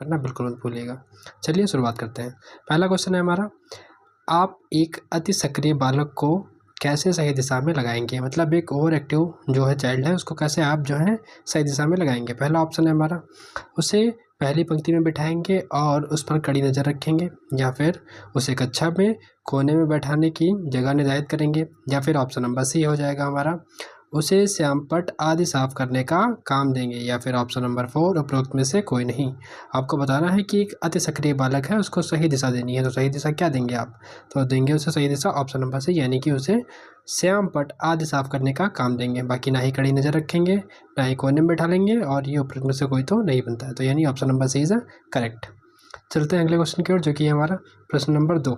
पढ़ना बिल्कुल मत भूलिएगा। चलिए शुरुआत करते हैं। पहला क्वेश्चन है हमारा, आप एक अति सक्रिय बालक को कैसे सही दिशा में लगाएंगे? मतलब एक ओवर एक्टिव जो है चाइल्ड है उसको कैसे आप जो है सही दिशा में लगाएंगे। पहला ऑप्शन है हमारा, उसे पहली पंक्ति में बिठाएंगे और उस पर कड़ी नज़र रखेंगे, या फिर उसे कक्षा में कोने में बैठाने की जगह निर्धारित करेंगे, या फिर ऑप्शन नंबर सी हो जाएगा हमारा, उसे श्यामपट्ट आदि साफ करने का काम देंगे, या फिर ऑप्शन नंबर 4 उपरोक्त में से कोई नहीं। आपको बताना है कि एक अति सक्रिय बालक है उसको सही दिशा देनी है, तो सही दिशा क्या देंगे आप? तो देंगे उसे सही दिशा ऑप्शन नंबर सी, यानी कि उसे श्यामपट्ट आदि साफ करने का काम देंगे। बाकी ना ही कड़ी नज़र रखेंगे, ना ही कोने में बैठा लेंगे, और ये उपरोक्त में से कोई तो नहीं बनता है, तो यानी option number C is correct. चलते हैं अगले क्वेश्चन की ओर, जो कि हमारा प्रश्न नंबर 2।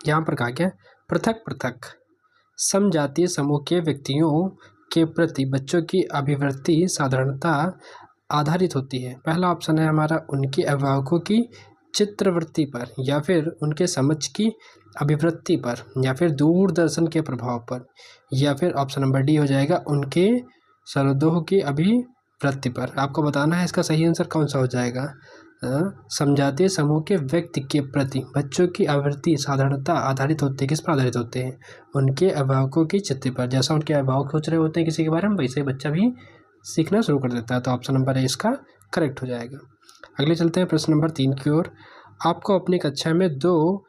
यहाँ पर कहा गया, पृथक पृथक समजातीय समूह के व्यक्तियों के प्रति बच्चों की अभिवृत्ति साधारणता आधारित होती है। पहला ऑप्शन है हमारा, उनके अभिभावकों की चित्रवृत्ति पर, या फिर उनके समझ की अभिवृत्ति पर, या फिर दूरदर्शन के प्रभाव पर, या फिर ऑप्शन नंबर डी हो जाएगा, उनके सरोदोह की अभिवृत्ति पर। आपको बताना है इसका सही आंसर कौन सा हो जाएगा। समजातीय समूह के व्यक्ति के प्रति बच्चों की आवृत्ति साधारणता आधारित होते हैं, किस पर आधारित होते हैं? उनके अभिभावकों की चित्त पर। जैसा उनके अभिभावक सोच रहे होते हैं किसी के बारे में, वैसे ही बच्चा भी सीखना शुरू कर देता है, तो ऑप्शन नंबर ए इसका करेक्ट हो जाएगा। अगले चलते हैं प्रश्न नंबर 3 की ओर। आपको अपनी कक्षा में 2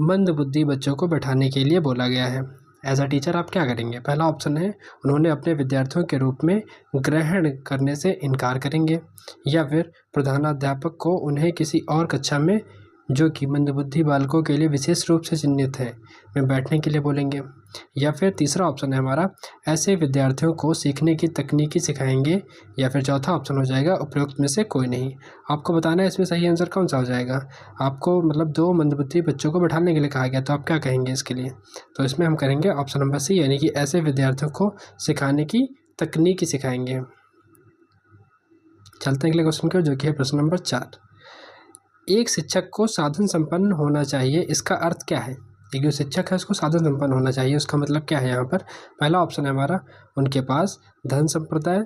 मंदबुद्धि बच्चों को बैठाने के लिए बोला गया है। एज अ टीचर आप क्या करेंगे? पहला ऑप्शन है, उन्होंने अपने विद्यार्थियों के रूप में ग्रहण करने से इनकार करेंगे, या फिर प्रधानाध्यापक को उन्हें किसी और कक्षा में जो कि मंदबुद्धि बालकों के लिए विशेष रूप से चिन्हित है में बैठने के लिए बोलेंगे, या फिर तीसरा ऑप्शन है हमारा, ऐसे विद्यार्थियों को सीखने की तकनीकी सिखाएंगे, या फिर चौथा ऑप्शन हो जाएगा उपरोक्त में से कोई नहीं। आपको बताना है इसमें सही आंसर कौन सा हो जाएगा। आपको मतलब 2 मंदबुद्धि बच्चों को बैठाने के लिए कहा गया, तो आप क्या कहेंगे इसके लिए? तो इसमें हम करेंगे ऑप्शन नंबर सी, यानी कि ऐसे विद्यार्थियों को सिखाने की तकनीकी सिखाएंगे। चलते हैं अगले क्वेश्चन की ओर, जो कि है प्रश्न नंबर 4। एक शिक्षक को साधन संपन्न होना चाहिए, इसका अर्थ क्या है? एक जो शिक्षक है उसको साधन संपन्न होना चाहिए, उसका मतलब क्या है यहाँ पर? पहला ऑप्शन है हमारा, उनके पास धन संप्रदाय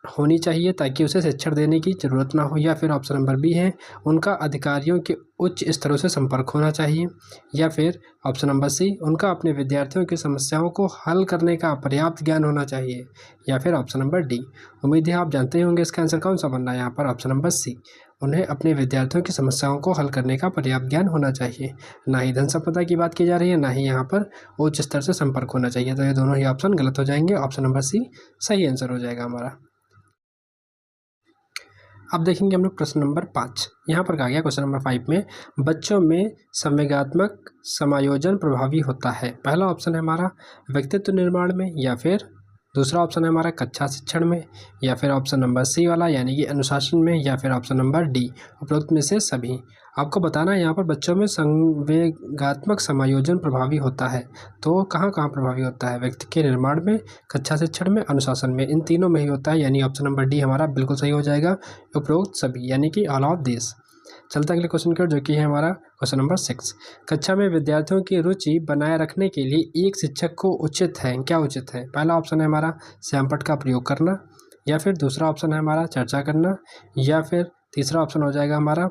होनी चाहिए ताकि उसे शिक्षण देने की ज़रूरत ना हो, या फिर ऑप्शन नंबर बी है, उनका अधिकारियों के उच्च स्तरों से संपर्क होना चाहिए, या फिर ऑप्शन नंबर सी, उनका अपने विद्यार्थियों की समस्याओं को हल करने का पर्याप्त ज्ञान होना चाहिए, या फिर ऑप्शन नंबर डी। उम्मीद है आप जानते ही होंगे इसका आंसर कौन सा बनना है यहाँ पर। ऑप्शन नंबर सी, उन्हें अपने विद्यार्थियों की समस्याओं को हल करने का पर्याप्त ज्ञान होना चाहिए। ना ही धन संपदा की बात की जा रही है, ना ही यहाँ पर उच्च स्तर से संपर्क होना चाहिए, तो ये दोनों ही ऑप्शन गलत हो जाएंगे। ऑप्शन नंबर सी सही आंसर हो जाएगा हमारा। अब देखेंगे हम लोग प्रश्न नंबर 5। यहाँ पर कहा गया क्वेश्चन नंबर 5 में, बच्चों में संवेगात्मक समायोजन प्रभावी होता है। पहला ऑप्शन है हमारा, व्यक्तित्व निर्माण में, या फिर दूसरा ऑप्शन है हमारा कक्षा शिक्षण में, या फिर ऑप्शन नंबर सी वाला यानी कि अनुशासन में, या फिर ऑप्शन नंबर डी उपरोक्त में से सभी। आपको बताना है यहाँ पर बच्चों में संवेगात्मक समायोजन प्रभावी होता है, तो कहाँ कहाँ प्रभावी होता है? व्यक्ति के निर्माण में, कक्षा शिक्षण में, अनुशासन में, इन तीनों में ही होता है, यानी ऑप्शन नंबर डी हमारा बिल्कुल सही हो जाएगा, उपरोक्त सभी, यानी कि ऑल ऑफ दिस। चलता अगले क्वेश्चन की ओर, जो कि है हमारा क्वेश्चन नंबर 6। कक्षा में विद्यार्थियों की रुचि बनाए रखने के लिए एक शिक्षक को उचित है, क्या उचित है? पहला ऑप्शन है हमारा, श्यामपट्ट का प्रयोग करना, या फिर दूसरा ऑप्शन है हमारा, चर्चा करना, या फिर तीसरा ऑप्शन हो जाएगा हमारा,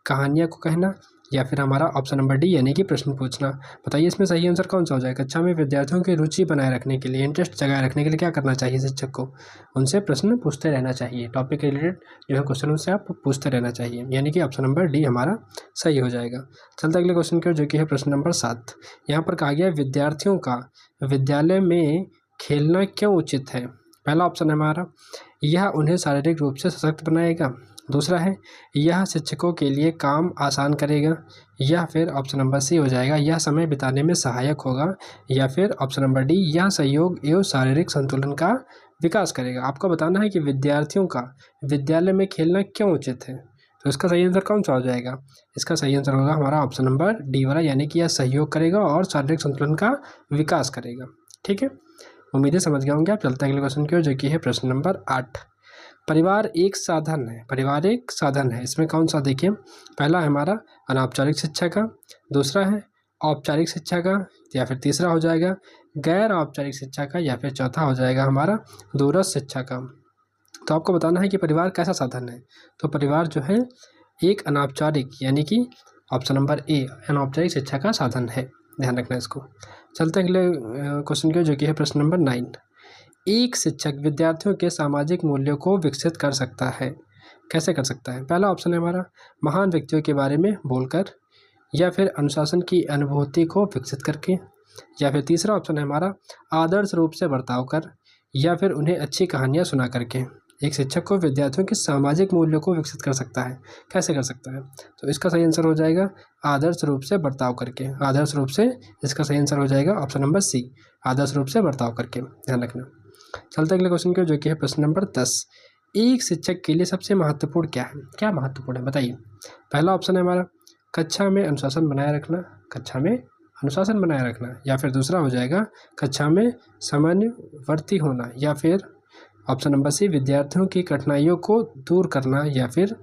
कहानियाँ को कहना, या फिर हमारा ऑप्शन नंबर डी यानी कि प्रश्न पूछना। बताइए इसमें सही आंसर कौन सा हो जाएगा। कक्षा में विद्यार्थियों की रुचि बनाए रखने के लिए, इंटरेस्ट जगाए रखने के लिए क्या करना चाहिए शिक्षक को? उनसे प्रश्न पूछते रहना चाहिए, टॉपिक के रिलेटेड जो है क्वेश्चन उनसे आप पूछते रहना चाहिए, यानी कि ऑप्शन नंबर डी हमारा सही हो जाएगा। चलते अगले क्वेश्चन की ओर, जो कि है प्रश्न नंबर 7। यहाँ पर कहा गया, विद्यार्थियों का विद्यालय में खेलना क्यों उचित है? पहला ऑप्शन है हमारा, यह उन्हें शारीरिक रूप से सशक्त बनाएगा। दूसरा है, यह शिक्षकों के लिए काम आसान करेगा, या फिर ऑप्शन नंबर सी हो जाएगा, यह समय बिताने में सहायक होगा, या फिर ऑप्शन नंबर डी, यह सहयोग एवं शारीरिक संतुलन का विकास करेगा। आपको बताना है कि विद्यार्थियों का विद्यालय में खेलना क्यों उचित है, तो इसका सही आंसर कौन सा हो जाएगा? इसका सही आंसर होगा हमारा ऑप्शन नंबर डी वाला, यानी कि यह सहयोग करेगा और शारीरिक संतुलन का विकास करेगा। ठीक है, उम्मीदें समझ गए होंगे आप। चलते हैं अगले क्वेश्चन की ओर, जो कि है प्रश्न नंबर 8। परिवार एक साधन है, परिवार एक साधन है, इसमें कौन सा? देखिए, पहला है हमारा अनौपचारिक शिक्षा का, दूसरा है औपचारिक शिक्षा का, या फिर तीसरा हो जाएगा गैर औपचारिक शिक्षा का, या फिर चौथा हो जाएगा हमारा दूरस्थ शिक्षा का। तो आपको बताना है कि परिवार कैसा साधन है। तो परिवार जो है एक अनौपचारिक यानी कि ऑप्शन नंबर ए अनौपचारिक शिक्षा का साधन है, ध्यान रखना इसको। चलते हैं अगले क्वेश्चन के, जो कि है प्रश्न नंबर 9। एक शिक्षक विद्यार्थियों के सामाजिक मूल्यों को विकसित कर सकता है। कैसे कर सकता है? पहला ऑप्शन है हमारा महान व्यक्तियों के बारे में बोलकर, या फिर अनुशासन की अनुभूति को विकसित करके, या फिर तीसरा ऑप्शन है हमारा आदर्श रूप से बर्ताव कर, या फिर उन्हें अच्छी कहानियाँ सुना करके। एक शिक्षक को विद्यार्थियों के सामाजिक मूल्यों को विकसित कर सकता है। कैसे कर सकता है? तो इसका सही आंसर हो जाएगा आदर्श रूप से बर्ताव करके। आदर्श रूप से, इसका सही आंसर हो जाएगा ऑप्शन नंबर सी, आदर्श रूप से बर्ताव करके, ध्यान रखना। चलते अगले क्वेश्चन के, जो कि है प्रश्न नंबर 10। एक शिक्षक के लिए सबसे महत्वपूर्ण क्या है? क्या महत्वपूर्ण है बताइए। पहला ऑप्शन है हमारा कक्षा में अनुशासन बनाए रखना, कक्षा में अनुशासन बनाए रखना, या फिर दूसरा हो जाएगा कक्षा में समन्वयवर्ती होना, या फिर ऑप्शन नंबर सी विद्यार्थियों की कठिनाइयों को दूर करना, या फिर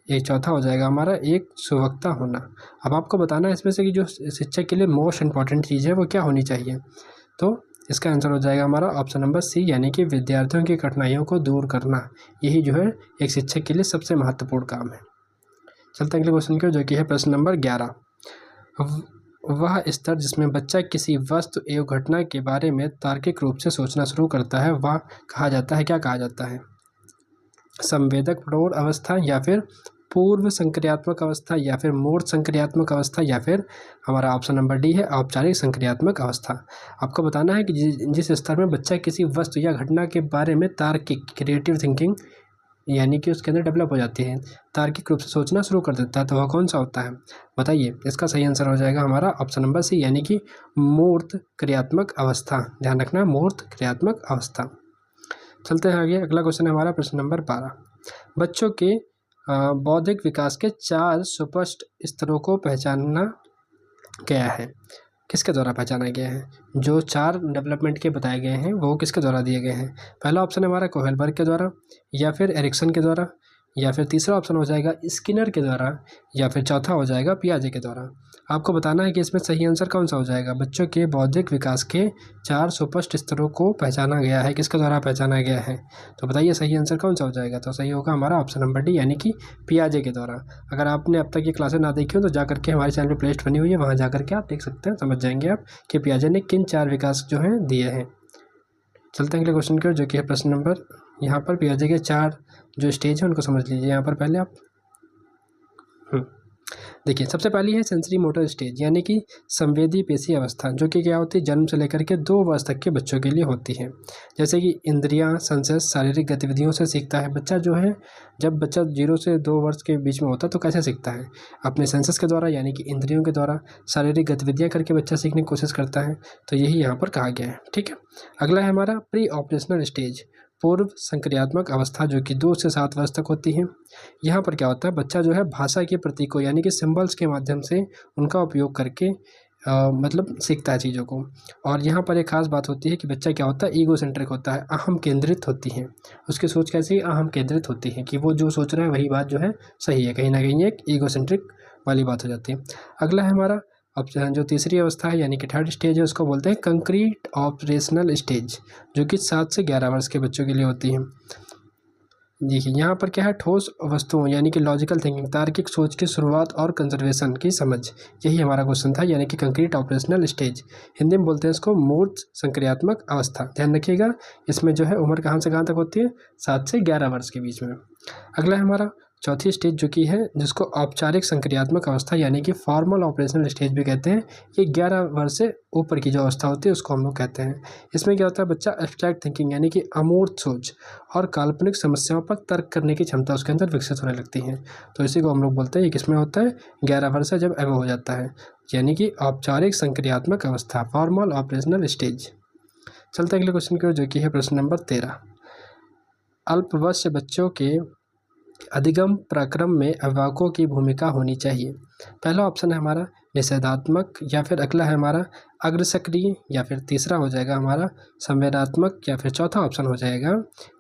एक चौथा हो जाएगा हमारा एक सुवक्ता होना। अब आपको बताना है इसमें से कि जो शिक्षक के लिए मोस्ट इम्पॉर्टेंट चीज़ है वो क्या होनी चाहिए। तो इसका आंसर हो जाएगा हमारा ऑप्शन नंबर सी, यानी कि विद्यार्थियों की कठिनाइयों को दूर करना। यही जो है एक शिक्षक के लिए सबसे महत्वपूर्ण काम है। चलते अगले क्वेश्चन के, जो कि है प्रश्न नंबर 11। वह स्तर जिसमें बच्चा किसी वस्तु एवं घटना के बारे में तार्किक रूप से सोचना शुरू करता है वह कहा जाता है, क्या कहा जाता है? संवेदक प्रौढ़ अवस्था, या फिर पूर्व संक्रियात्मक अवस्था, या फिर मूर्त संक्रियात्मक अवस्था, या फिर हमारा ऑप्शन नंबर डी है औपचारिक संक्रियात्मक अवस्था। आपको बताना है कि जिस स्तर में बच्चा किसी वस्तु या घटना के बारे में तार्किक क्रिएटिव थिंकिंग यानी कि उसके अंदर डेवलप हो जाती है, तार्किक रूप से सोचना शुरू कर देता है, तो वह कौन सा होता है बताइए। इसका सही आंसर हो जाएगा हमारा ऑप्शन नंबर सी, यानी कि मूर्त क्रियात्मक अवस्था। ध्यान रखना, मूर्त क्रियात्मक अवस्था। चलते हैं आगे, अगला क्वेश्चन है हमारा प्रश्न नंबर 12। बच्चों के बौद्धिक विकास के 4 सुस्पष्ट स्तरों को पहचाना गया है। किसके द्वारा पहचाना गया है? जो 4 डेवलपमेंट के बताए गए हैं वो किसके द्वारा दिए गए हैं? पहला ऑप्शन है हमारा कोहेलबर्ग के द्वारा, या फिर एरिक्सन के द्वारा, या फिर तीसरा ऑप्शन हो जाएगा स्किनर के द्वारा, या फिर चौथा हो जाएगा पियाजे के द्वारा। आपको बताना है कि इसमें सही आंसर कौन सा हो जाएगा। बच्चों के बौद्धिक विकास के 4 सुस्पष्ट स्तरों को पहचाना गया है, किसके द्वारा पहचाना गया है? तो बताइए सही आंसर कौन सा हो जाएगा। तो सही होगा हमारा ऑप्शन नंबर डी, यानी कि पियाजे के द्वारा। अगर आपने अब तक ये क्लासेस ना देखी हो तो जा करके हमारे चैनल पर प्लेलिस्ट बनी हुई है, वहाँ जा करके आप देख सकते हैं, समझ जाएंगे आप कि पियाजे ने किन 4 विकास जो हैं दिए हैं। चलते हैं अगले क्वेश्चन की ओर, जो कि है प्रश्न नंबर, यहाँ पर पियाजे के 4 जो स्टेज हैं उनको समझ लीजिए यहाँ पर पहले आप। देखिए, सबसे पहली है सेंसरी मोटर स्टेज, यानी कि संवेदी पेशी अवस्था, जो कि क्या होती है जन्म से लेकर के 2 वर्ष तक के बच्चों के लिए होती है। जैसे कि इंद्रियां, सेंसेस शारीरिक गतिविधियों से सीखता है बच्चा जो है। जब बच्चा 0 से 2 वर्ष के बीच में होता है तो कैसे सीखता है? अपने सेंसेस के द्वारा, यानी कि इंद्रियों के द्वारा शारीरिक गतिविधियाँ करके बच्चा सीखने की कोशिश करता है। तो यही यहाँ पर कहा गया है, ठीक है। अगला है हमारा प्री ऑपरेशनल स्टेज, पूर्व संक्रियात्मक अवस्था, जो कि 2 से 7 वर्ष तक होती है। यहाँ पर क्या होता है, बच्चा जो है भाषा के प्रतीकों यानी कि सिंबल्स के माध्यम से उनका उपयोग करके मतलब सीखता है चीज़ों को। और यहाँ पर एक खास बात होती है कि बच्चा क्या होता है, ईगो सेंट्रिक होता है, अहम केंद्रित होती है। उसकी सोच कैसी अहम केंद्रित होती है कि वो जो सोच रहा है वही बात जो है सही है, कहीं ना कहीं एक ईगो सेंट्रिक वाली बात हो जाती है। अगला है हमारा अब जो तीसरी अवस्था है यानी कि थर्ड स्टेज है, उसको बोलते हैं कंक्रीट ऑपरेशनल स्टेज, जो कि 7 से 11 वर्ष के बच्चों के लिए होती है। देखिए यहाँ पर क्या है, ठोस वस्तुओं यानी कि लॉजिकल थिंकिंग, तार्किक सोच की शुरुआत और कंजर्वेशन की समझ, यही हमारा क्वेश्चन था, यानी कि कंक्रीट ऑपरेशनल स्टेज। हिंदी में बोलते हैं इसको मूर्त संक्रियात्मक अवस्था। ध्यान रखिएगा, इसमें जो है उम्र कहाँ से कहाँ तक होती है, 7 से 11 वर्ष के बीच में। अगला है हमारा चौथी स्टेज, जो कि है जिसको औपचारिक संक्रियात्मक अवस्था यानी कि फॉर्मल ऑपरेशनल स्टेज भी कहते हैं। ये 11 वर्ष से ऊपर की जो अवस्था होती है उसको हम लोग कहते हैं। इसमें क्या होता है, बच्चा एब्स्ट्रैक्ट थिंकिंग यानी कि अमूर्त सोच और काल्पनिक समस्याओं पर तर्क करने की क्षमता उसके अंदर विकसित होने लगती है। तो इसी को हम लोग बोलते हैं, ये किसमें होता है, 11 वर्ष से जब एबव हो जाता है, यानी कि औपचारिक संक्रियात्मक अवस्था, फॉर्मल ऑपरेशनल स्टेज। चलते अगले क्वेश्चन की ओर, जो कि है प्रश्न नंबर 13। अल्पवयस्क बच्चों के अधिगम प्रक्रम में अभिभावकों की भूमिका होनी चाहिए। पहला ऑप्शन है हमारा निषेधात्मक, या फिर अगला है हमारा अग्रसक्रिय, या फिर तीसरा हो जाएगा हमारा संवेदनात्मक, या फिर चौथा ऑप्शन हो जाएगा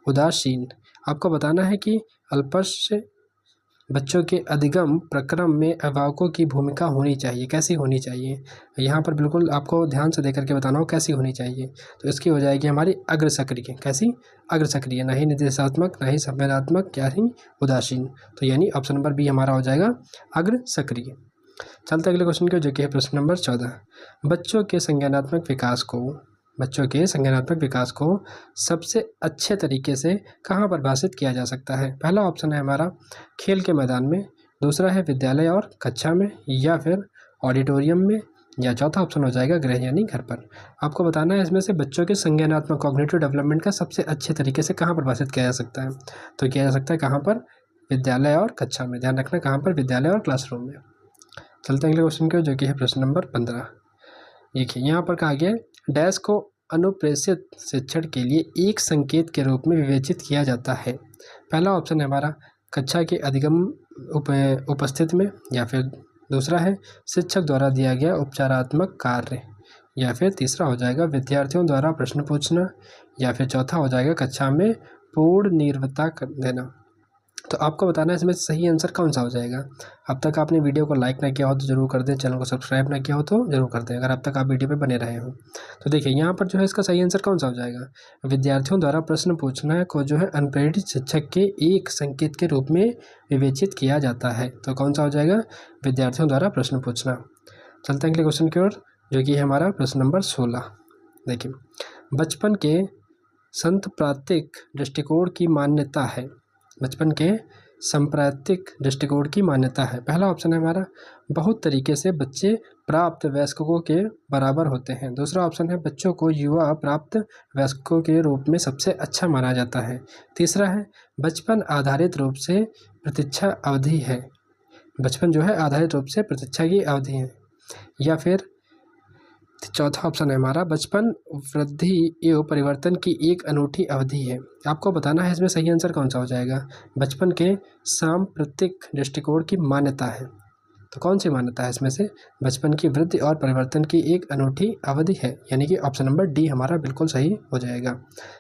उदासीन। आपको बताना है कि अल्पवयस्क बच्चों के अधिगम प्रक्रम में अभिभावकों की भूमिका होनी चाहिए। कैसी होनी चाहिए, यहाँ पर बिल्कुल आपको ध्यान से देख करके बताना हो कैसी होनी चाहिए। तो इसकी हो जाएगी हमारी अग्र सक्रिय। कैसी? अग्र सक्रिय, ना ही निर्देशात्मक, ना ही संवेदनात्मक, या ही उदासीन। तो यानी ऑप्शन नंबर बी हमारा हो जाएगा अग्र सक्रिय। चलते अगले क्वेश्चन की, जो कि है प्रश्न नंबर 14। बच्चों के संज्ञानात्मक विकास को सबसे अच्छे तरीके से कहाँ परिभाषित किया जा सकता है? पहला ऑप्शन है हमारा खेल के मैदान में, दूसरा है विद्यालय और कक्षा में, या फिर ऑडिटोरियम में, या चौथा ऑप्शन हो जाएगा गृह यानी घर पर। आपको बताना है इसमें से बच्चों के संज्ञानात्मक कॉग्निटिव डेवलपमेंट का सबसे अच्छे तरीके से कहाँ परिभाषित किया जा सकता है। तो किया जा सकता है कहाँ पर? विद्यालय और कक्षा में। ध्यान रखना कहाँ पर? विद्यालय और क्लासरूम में। चलते हैं अगले क्वेश्चन की, जो कि है प्रश्न नंबर 15। देखिए यहाँ पर कहा गया डैश को अनुप्रेषित शिक्षण के लिए एक संकेत के रूप में विवेचित किया जाता है। पहला ऑप्शन है हमारा कक्षा के अधिगम उपस्थिति में, या फिर दूसरा है शिक्षक द्वारा दिया गया उपचारात्मक कार्य, या फिर तीसरा हो जाएगा विद्यार्थियों द्वारा प्रश्न पूछना, या फिर चौथा हो जाएगा कक्षा में पूर्ण निर्भरता कर देना। तो आपको बताना है इसमें सही आंसर कौन सा हो जाएगा। अब तक आपने वीडियो को लाइक ना किया हो तो जरूर कर दें, चैनल को सब्सक्राइब ना किया हो तो जरूर कर दें, अगर अब तक आप वीडियो पे बने रहे हो। तो देखिए यहाँ पर जो है इसका सही आंसर कौन सा हो जाएगा। विद्यार्थियों द्वारा प्रश्न पूछना को जो है अनप्रेरित शिक्षक के एक संकेत के रूप में विवेचित किया जाता है। तो कौन सा हो जाएगा? विद्यार्थियों द्वारा प्रश्न पूछना। चलते हैं अगले क्वेश्चन की ओर, जो कि हमारा प्रश्न नंबर 16। देखिए बचपन के संप्राप्तिक दृष्टिकोण की मान्यता है। बचपन के सांप्रदायिक दृष्टिकोण की मान्यता है। पहला ऑप्शन है हमारा बहुत तरीके से बच्चे प्राप्त वयस्कों के बराबर होते हैं। दूसरा ऑप्शन है बच्चों को युवा प्राप्त वयस्कों के रूप में सबसे अच्छा माना जाता है। तीसरा है बचपन आधारित रूप से प्रतीक्षा अवधि है। बचपन जो है आधारित रूप से प्रतीक्षा की अवधि है। या फिर चौथा ऑप्शन है हमारा बचपन वृद्धि एवं परिवर्तन की एक अनूठी अवधि है। आपको बताना है इसमें सही आंसर कौन सा हो जाएगा। बचपन के सांप्रतिक दृष्टिकोण की मान्यता है। तो कौन सी मान्यता है इसमें से? बचपन की वृद्धि और परिवर्तन की एक अनूठी अवधि है, यानी कि ऑप्शन नंबर डी हमारा बिल्कुल सही हो जाएगा।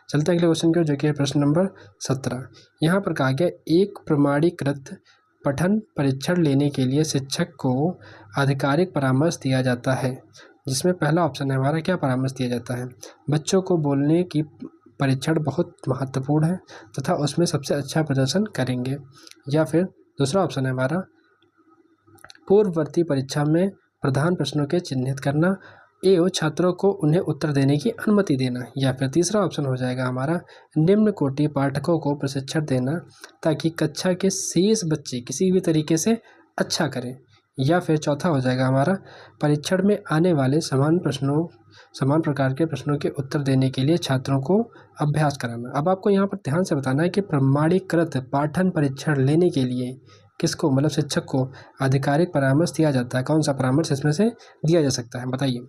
चलते अगले क्वेश्चन की, जो कि प्रश्न नंबर 17। यहाँ पर कहा गया एक प्रमाणीकृत पठन परीक्षण लेने के लिए शिक्षक को आधिकारिक परामर्श दिया जाता है, जिसमें पहला ऑप्शन है हमारा क्या परामर्श दिया जाता है। बच्चों को बोलने की परीक्षण बहुत महत्वपूर्ण है तथा उसमें सबसे अच्छा प्रदर्शन करेंगे। या फिर दूसरा ऑप्शन है हमारा पूर्ववर्ती परीक्षा में प्रधान प्रश्नों के चिन्हित करना एवं छात्रों को उन्हें उत्तर देने की अनुमति देना। या फिर तीसरा ऑप्शन हो जाएगा हमारा निम्न कोटि पाठकों को प्रशिक्षण देना ताकि कक्षा के शेष बच्चे किसी भी तरीके से अच्छा करें। या फिर चौथा हो जाएगा हमारा परीक्षण में आने वाले समान प्रकार के प्रश्नों के उत्तर देने के लिए छात्रों को अभ्यास कराना। अब आपको यहाँ पर ध्यान से बताना है कि प्रमाणीकृत पाठन परीक्षण लेने के लिए किसको, मतलब शिक्षक को आधिकारिक परामर्श दिया जाता है। कौन सा परामर्श इसमें से दिया जा सकता है, बताइए।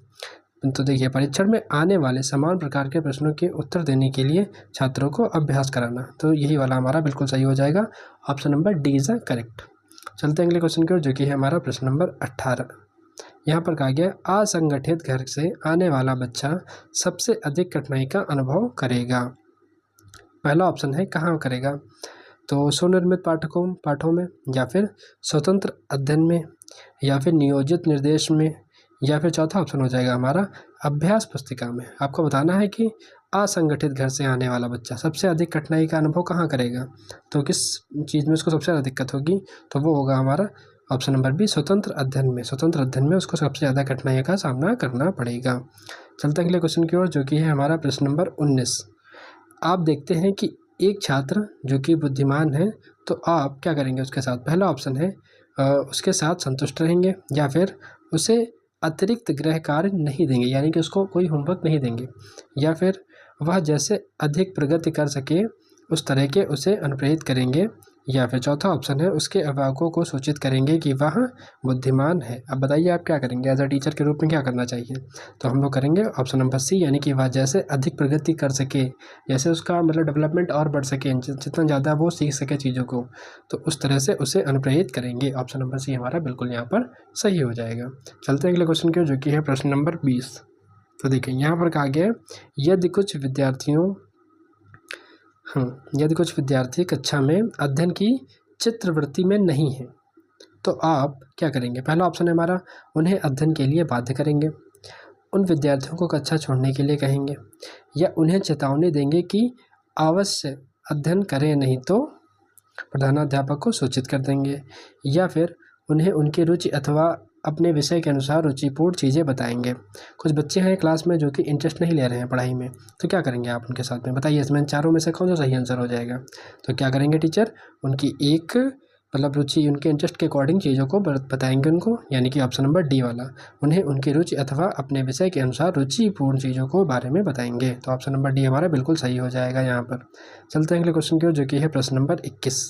तो देखिए परीक्षण में आने वाले समान प्रकार के प्रश्नों के उत्तर देने के लिए छात्रों को अभ्यास कराना। तो यही वाला हमारा बिल्कुल सही हो जाएगा, option number D is correct. चलते हैं अगले क्वेश्चन की ओर, जो कि है हमारा प्रश्न नंबर 18। यहाँ पर कहा गया असंगठित घर से आने वाला बच्चा सबसे अधिक कठिनाई का अनुभव करेगा। पहला ऑप्शन है कहाँ करेगा, तो स्वनिर्मित पाठों में, या फिर स्वतंत्र अध्ययन में, या फिर नियोजित निर्देश में, या फिर चौथा ऑप्शन हो जाएगा हमारा अभ्यास पुस्तिका में। आपको बताना है कि असंगठित घर से आने वाला बच्चा सबसे अधिक कठिनाई का अनुभव कहाँ करेगा, तो किस चीज़ में उसको सबसे ज़्यादा दिक्कत होगी, तो वो होगा हमारा ऑप्शन नंबर बी स्वतंत्र अध्ययन में। स्वतंत्र अध्ययन में उसको सबसे ज़्यादा कठिनाई का सामना करना पड़ेगा। चलते अगले क्वेश्चन की ओर, जो कि है हमारा प्रश्न नंबर 19। आप देखते हैं कि एक छात्र जो कि बुद्धिमान है, तो आप क्या करेंगे उसके साथ। पहला ऑप्शन है उसके साथ संतुष्ट रहेंगे, या फिर उसे अतिरिक्त गृह कार्य नहीं देंगे, यानी कि उसको कोई होमवर्क नहीं देंगे, या फिर वह जैसे अधिक प्रगति कर सके उस तरह के उसे अनुप्रेरित करेंगे, या फिर चौथा ऑप्शन है उसके अभिभावकों को सूचित करेंगे कि वह बुद्धिमान है। अब बताइए आप क्या करेंगे, एज अ टीचर के रूप में क्या करना चाहिए। तो हम लोग करेंगे ऑप्शन नंबर सी, यानी कि वह जैसे अधिक प्रगति कर सके, जैसे उसका मतलब डेवलपमेंट और बढ़ सके, जितना ज़्यादा वो सीख सके चीज़ों को, तो उस तरह से उसे अनुप्रेरित करेंगे। ऑप्शन नंबर सी हमारा बिल्कुल यहाँ पर सही हो जाएगा। चलते हैं अगले क्वेश्चन की, जो कि है प्रश्न नंबर 20। तो देखिए यहाँ पर कहा गया यदि कुछ विद्यार्थी कक्षा में अध्ययन की चित्रवृत्ति में नहीं है, तो आप क्या करेंगे? पहला ऑप्शन है हमारा, उन्हें अध्ययन के लिए बाध्य करेंगे, उन विद्यार्थियों को कक्षा छोड़ने के लिए कहेंगे, या उन्हें चेतावनी देंगे कि अवश्य अध्ययन करें, नहीं तो प्रधानाध्यापक को सूचित कर देंगे, या फिर उन्हें उनकी रुचि अथवा अपने विषय के अनुसार रुचिपूर्ण चीज़ें बताएंगे। कुछ बच्चे हैं क्लास में जो कि इंटरेस्ट नहीं ले रहे हैं पढ़ाई में, तो क्या करेंगे आप उनके साथ में? बताइए, इसमें चारों में से कौन सा सही आंसर हो जाएगा? तो क्या करेंगे टीचर? उनकी एक मतलब रुचि, उनके इंटरेस्ट के अकॉर्डिंग चीज़ों को बताएंगे उनको, यानी कि ऑप्शन नंबर डी वाला, उन्हें उनकी रुचि अथवा अपने विषय के अनुसार रुचिपूर्ण चीज़ों को बारे में बताएंगे। तो ऑप्शन नंबर डी हमारा बिल्कुल सही हो जाएगा यहाँ पर। चलते हैं अगले क्वेश्चन की ओर, जो कि है प्रश्न नंबर 21।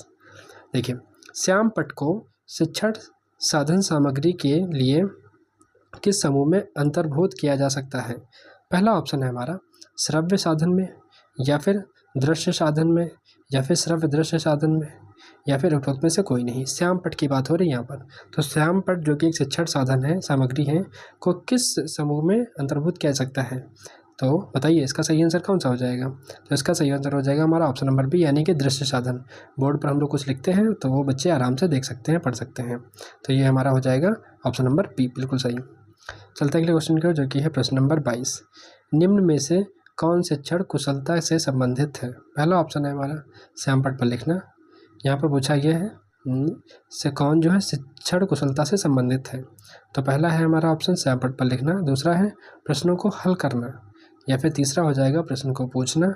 देखिए, श्याम पट्ट को शिक्षण साधन सामग्री के लिए किस समूह में अंतर्भूत किया जा सकता है? पहला ऑप्शन है हमारा, श्रव्य साधन में, या फिर दृश्य साधन में, या फिर श्रव्य दृश्य साधन में, या फिर उपरोक्त में से कोई नहीं। श्याम पट्ट की बात हो रही है यहाँ पर, तो श्याम पट्ट जो कि एक शिक्षण साधन है, सामग्री है, को किस समूह में अंतर्भूत किया जा सकता है? तो बताइए, इसका सही आंसर कौन सा हो जाएगा? तो इसका सही आंसर हो जाएगा हमारा ऑप्शन नंबर बी, यानी कि दृश्य साधन। बोर्ड पर हम लोग कुछ लिखते हैं तो वो बच्चे आराम से देख सकते हैं, पढ़ सकते हैं। तो ये हमारा हो जाएगा ऑप्शन नंबर बी, बिल्कुल सही। चलते हैं अगले क्वेश्चन की ओर, जो कि है प्रश्न नंबर 22। निम्न में से कौन शिक्षण कुशलता से संबंधित है? पहला ऑप्शन है हमारा, श्याम पट्ट पर लिखना। यहाँ पर पूछा गया है से कौन जो है शिक्षण कुशलता से संबंधित है। तो पहला है हमारा ऑप्शन श्याम पट्ट पर लिखना, दूसरा है प्रश्नों को हल करना, या फिर तीसरा हो जाएगा प्रश्न को पूछना,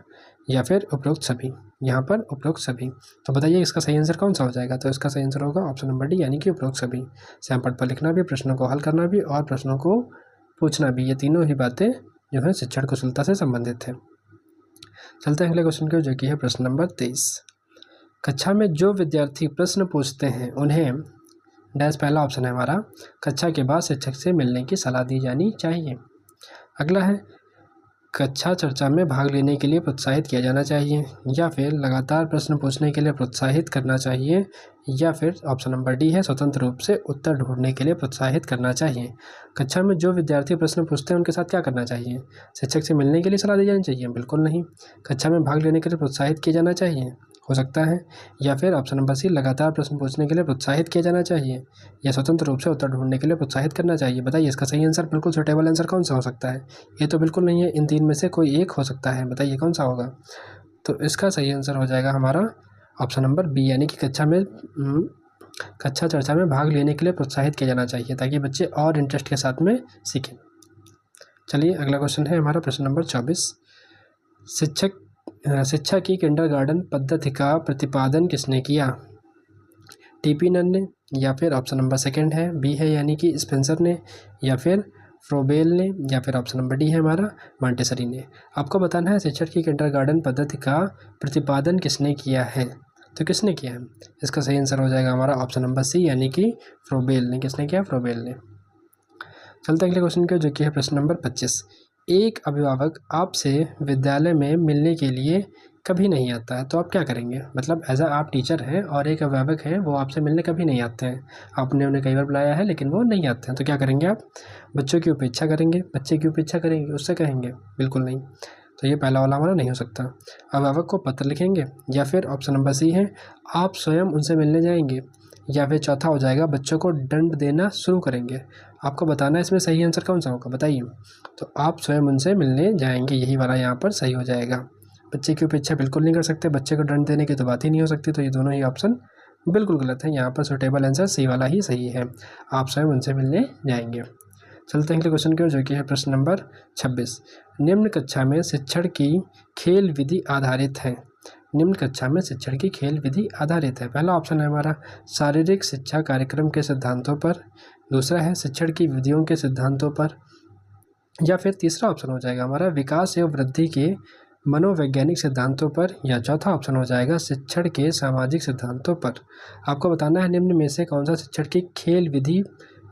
या फिर उपरोक्त सभी। यहाँ पर उपरोक्त सभी। तो बताइए इसका सही आंसर कौन सा हो जाएगा? तो इसका सही आंसर होगा ऑप्शन नंबर डी, यानी कि उपरोक्त सभी। श्याम पट्ट पर लिखना भी, प्रश्नों को हल करना भी, और प्रश्नों को पूछना भी, ये तीनों ही बातें जो है शिक्षण कुशलता से संबंधित है। चलते हैं अगले क्वेश्चन की, जो कि है प्रश्न नंबर 23। कक्षा में जो विद्यार्थी प्रश्न पूछते हैं उन्हें डैश, पहला ऑप्शन है हमारा, कक्षा के बाद शिक्षक से मिलने की सलाह दी जानी चाहिए। अगला है, कक्षा चर्चा में भाग लेने के लिए प्रोत्साहित किया जाना चाहिए, या फिर लगातार प्रश्न पूछने के लिए प्रोत्साहित करना चाहिए, या फिर ऑप्शन नंबर डी है, स्वतंत्र रूप से उत्तर ढूंढने के लिए प्रोत्साहित करना चाहिए। कक्षा में जो विद्यार्थी प्रश्न पूछते हैं उनके साथ क्या करना चाहिए? शिक्षक से मिलने के लिए सलाह दी जानी चाहिए? बिल्कुल नहीं। कक्षा में भाग लेने के लिए प्रोत्साहित किया जाना चाहिए, हो सकता है, या फिर ऑप्शन नंबर सी, लगातार प्रश्न पूछने के लिए प्रोत्साहित किया जाना चाहिए, या स्वतंत्र रूप से उत्तर ढूंढने के लिए प्रोत्साहित करना चाहिए। बताइए इसका सही आंसर, बिल्कुल सुटेबल आंसर कौन सा हो सकता है? ये तो बिल्कुल नहीं है, इन तीन में से कोई एक हो सकता है, बताइए कौन सा होगा? तो इसका सही आंसर हो जाएगा हमारा ऑप्शन नंबर बी, यानी कि कक्षा चर्चा में भाग लेने के लिए प्रोत्साहित किया जाना चाहिए, ताकि बच्चे और इंटरेस्ट के साथ में सीखें। चलिए अगला क्वेश्चन है हमारा प्रश्न नंबर 24। शिक्षा की किंडरगार्टन पद्धति का प्रतिपादन किसने किया? टीपी नन ने, या फिर ऑप्शन नंबर सेकंड है बी है, यानी कि स्पेंसर ने, या फिर फ्रोबेल ने, या फिर ऑप्शन नंबर डी है हमारा, मॉन्टेसरी ने। आपको बताना है शिक्षा की किंडरगार्टन पद्धति का प्रतिपादन किसने किया है। तो किसने किया है? इसका सही आंसर हो जाएगा हमारा ऑप्शन नंबर सी, यानी कि फ्रोबेल ने। किसने किया? फ्रोबेल ने। चलते हैं अगले क्वेश्चन के, जो कि है प्रश्न नंबर 25। एक अभिभावक आपसे विद्यालय में मिलने के लिए कभी नहीं आता है, तो आप क्या करेंगे? मतलब एज आप टीचर हैं और एक अभिभावक है, वो आपसे मिलने कभी नहीं आते हैं, आपने उन्हें कई बार बुलाया है लेकिन वो नहीं आते हैं, तो क्या करेंगे आप? बच्चों की उपेक्षा करेंगे? बच्चे की उपेक्षा करेंगे, उससे कहेंगे? बिल्कुल नहीं। तो ये पहला वाला हमारा नहीं हो सकता। अभिभावक को पत्र लिखेंगे, या फिर ऑप्शन नंबर सी है, आप स्वयं उनसे मिलने जाएंगे, या फिर चौथा हो जाएगा बच्चों को दंड देना शुरू करेंगे। आपको बताना है इसमें सही आंसर कौन सा होगा, बताइए। तो आप स्वयं उनसे मिलने जाएंगे, यही वाला यहाँ पर सही हो जाएगा। बच्चे की उपेक्षा बिल्कुल नहीं कर सकते, बच्चे को दंड देने की तो बात ही नहीं हो सकती, तो ये दोनों ही ऑप्शन बिल्कुल गलत है। यहाँ पर सुटेबल आंसर सी वाला ही सही है, आप स्वयं उनसे मिलने जाएंगे। चलते हैं अगले क्वेश्चन की ओर, जो कि है प्रश्न नंबर 26। निम्न कक्षा में शिक्षण की खेल विधि आधारित है। निम्न कक्षा में शिक्षण की खेल विधि आधारित है। पहला ऑप्शन है हमारा, शारीरिक शिक्षा कार्यक्रम के सिद्धांतों पर, दूसरा है शिक्षण की विधियों के सिद्धांतों पर, या फिर तीसरा ऑप्शन हो जाएगा हमारा, विकास एवं वृद्धि के मनोवैज्ञानिक सिद्धांतों पर, या चौथा ऑप्शन हो जाएगा शिक्षण के सामाजिक सिद्धांतों पर। आपको बताना है निम्न में से कौन सा शिक्षण की खेल विधि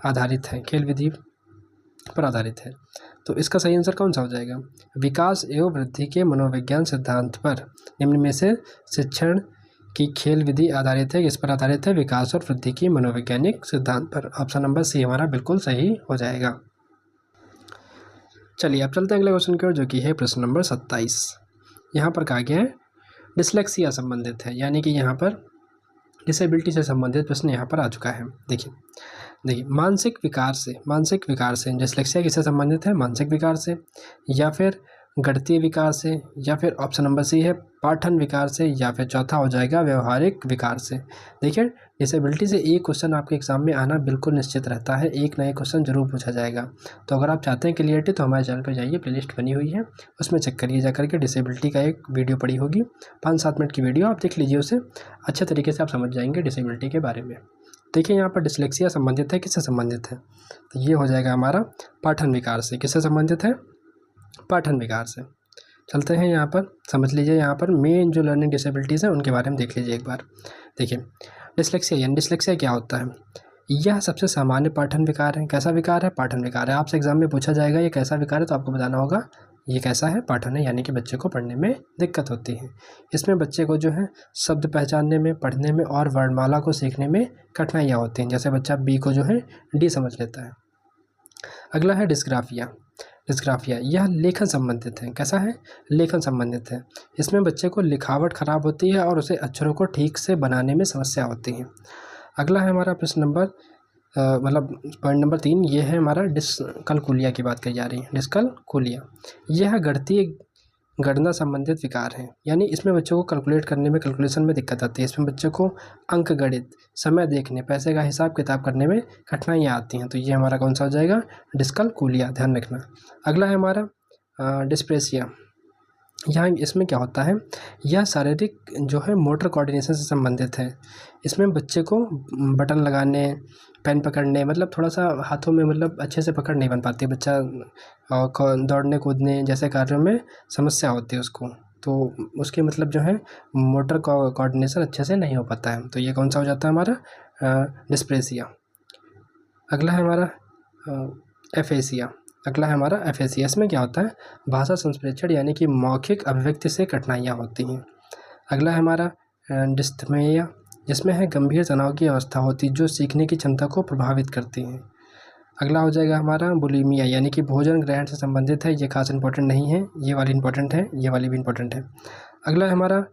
आधारित है, खेल विधि पर आधारित है। तो इसका सही आंसर कौन सा हो जाएगा? विकास एवं वृद्धि के मनोविज्ञान सिद्धांत पर। निम्न में से शिक्षण की खेल विधि आधारित है, किस पर आधारित है? विकास और वृद्धि की मनोवैज्ञानिक सिद्धांत पर। ऑप्शन नंबर सी हमारा बिल्कुल सही हो जाएगा। चलिए अब चलते हैं अगले क्वेश्चन की ओर, जो कि है प्रश्न नंबर 27। यहाँ पर कहा गया है डिसलेक्सिया संबंधित है, यानी कि यहाँ पर डिसेबिलिटी से संबंधित प्रश्न यहाँ पर आ चुका है। देखिए मानसिक विकार से डिसलेक्सिया किससे संबंधित है? मानसिक विकार से, या फिर गणितीय विकार से, या फिर ऑप्शन नंबर सी है पाठन विकार से, या फिर चौथा हो जाएगा व्यवहारिक विकार से। देखिए डिसेबिलिटी से एक क्वेश्चन आपके एग्जाम में आना बिल्कुल निश्चित रहता है, एक नया क्वेश्चन जरूर पूछा जाएगा। तो अगर आप चाहते हैं क्लियरिटी तो हमारे चैनल पर जाइए, प्लेलिस्ट बनी हुई है, उसमें चेक करिए जा करके। डिसेबिलिटी का एक वीडियो पड़ी होगी, 5-7 मिनट की वीडियो, आप देख लीजिए उसे, अच्छे तरीके से आप समझ जाएंगे डिसेबिलिटी के बारे में। देखिए यहाँ पर डिसलेक्सिया संबंधित है, किससे संबंधित है? तो ये हो जाएगा हमारा पाठन विकार से। किससे संबंधित है? पाठन विकार से। चलते हैं यहाँ पर, समझ लीजिए यहाँ पर मेन जो लर्निंग डिसेबिलिटीज़ हैं उनके बारे में देख लीजिए एक बार। देखिए डिसलेक्सिया क्या होता है? यह सबसे सामान्य पाठन विकार है। कैसा विकार है? पाठन विकार है। आपसे एग्जाम में पूछा जाएगा ये कैसा विकार है, तो आपको बताना होगा ये कैसा है? पाठन है, यानी कि बच्चे को पढ़ने में दिक्कत होती है। इसमें बच्चे को जो है शब्द पहचानने में, पढ़ने में और वर्णमाला को सीखने में कठिनाइयाँ होती हैं। जैसे बच्चा बी को जो है डी समझ लेता है। अगला है डिस्ग्राफिया। यह लेखन संबंधित है। कैसा है? लेखन संबंधित है। इसमें बच्चे को लिखावट खराब होती है और उसे अक्षरों को ठीक से बनाने में समस्या होती है। अगला है हमारा प्रश्न नंबर पॉइंट नंबर 3, ये है हमारा डिस्कलकुलिया की बात करी जा रही है। डिस्कलकुलिया यह गणना संबंधित विकार है, यानी इसमें बच्चों को कैलकुलेट करने में, कैलकुलेशन में दिक्कत आती है। इसमें बच्चों को अंक गणित, समय देखने, पैसे का हिसाब किताब करने में कठिनाइयाँ आती हैं। तो ये हमारा कौन सा हो जाएगा? डिस्कलकुलिया, ध्यान रखना। अगला है हमारा डिस्प्रेसिया। यहाँ इसमें क्या होता है? यह शारीरिक जो है मोटर कोऑर्डिनेशन से संबंधित है। इसमें बच्चे को बटन लगाने, पेन पकड़ने, मतलब थोड़ा सा हाथों में मतलब अच्छे से पकड़ नहीं बन पाती, बच्चा दौड़ने कूदने जैसे कार्यों में समस्या होती है उसको, तो उसके मतलब जो है मोटर कोऑर्डिनेशन अच्छे से नहीं हो पाता है। तो ये कौन सा हो जाता है हमारा? डिस्प्रेसिया। अगला है हमारा एफेसिया। इसमें क्या होता है? भाषा संप्रेषण यानी कि मौखिक अभिव्यक्ति से कठिनाइयाँ होती हैं। अगला है हमारा डिस्थमेया, जिसमें है गंभीर तनाव की अवस्था होती है जो सीखने की क्षमता को प्रभावित करती है। अगला हो जाएगा हमारा बुलिमिया, यानी कि भोजन ग्रहण से संबंधित है। ये खास इंपॉर्टेंट नहीं है, ये वाली इंपॉर्टेंट है, ये वाली भी इंपॉर्टेंट है। अगला है हमारा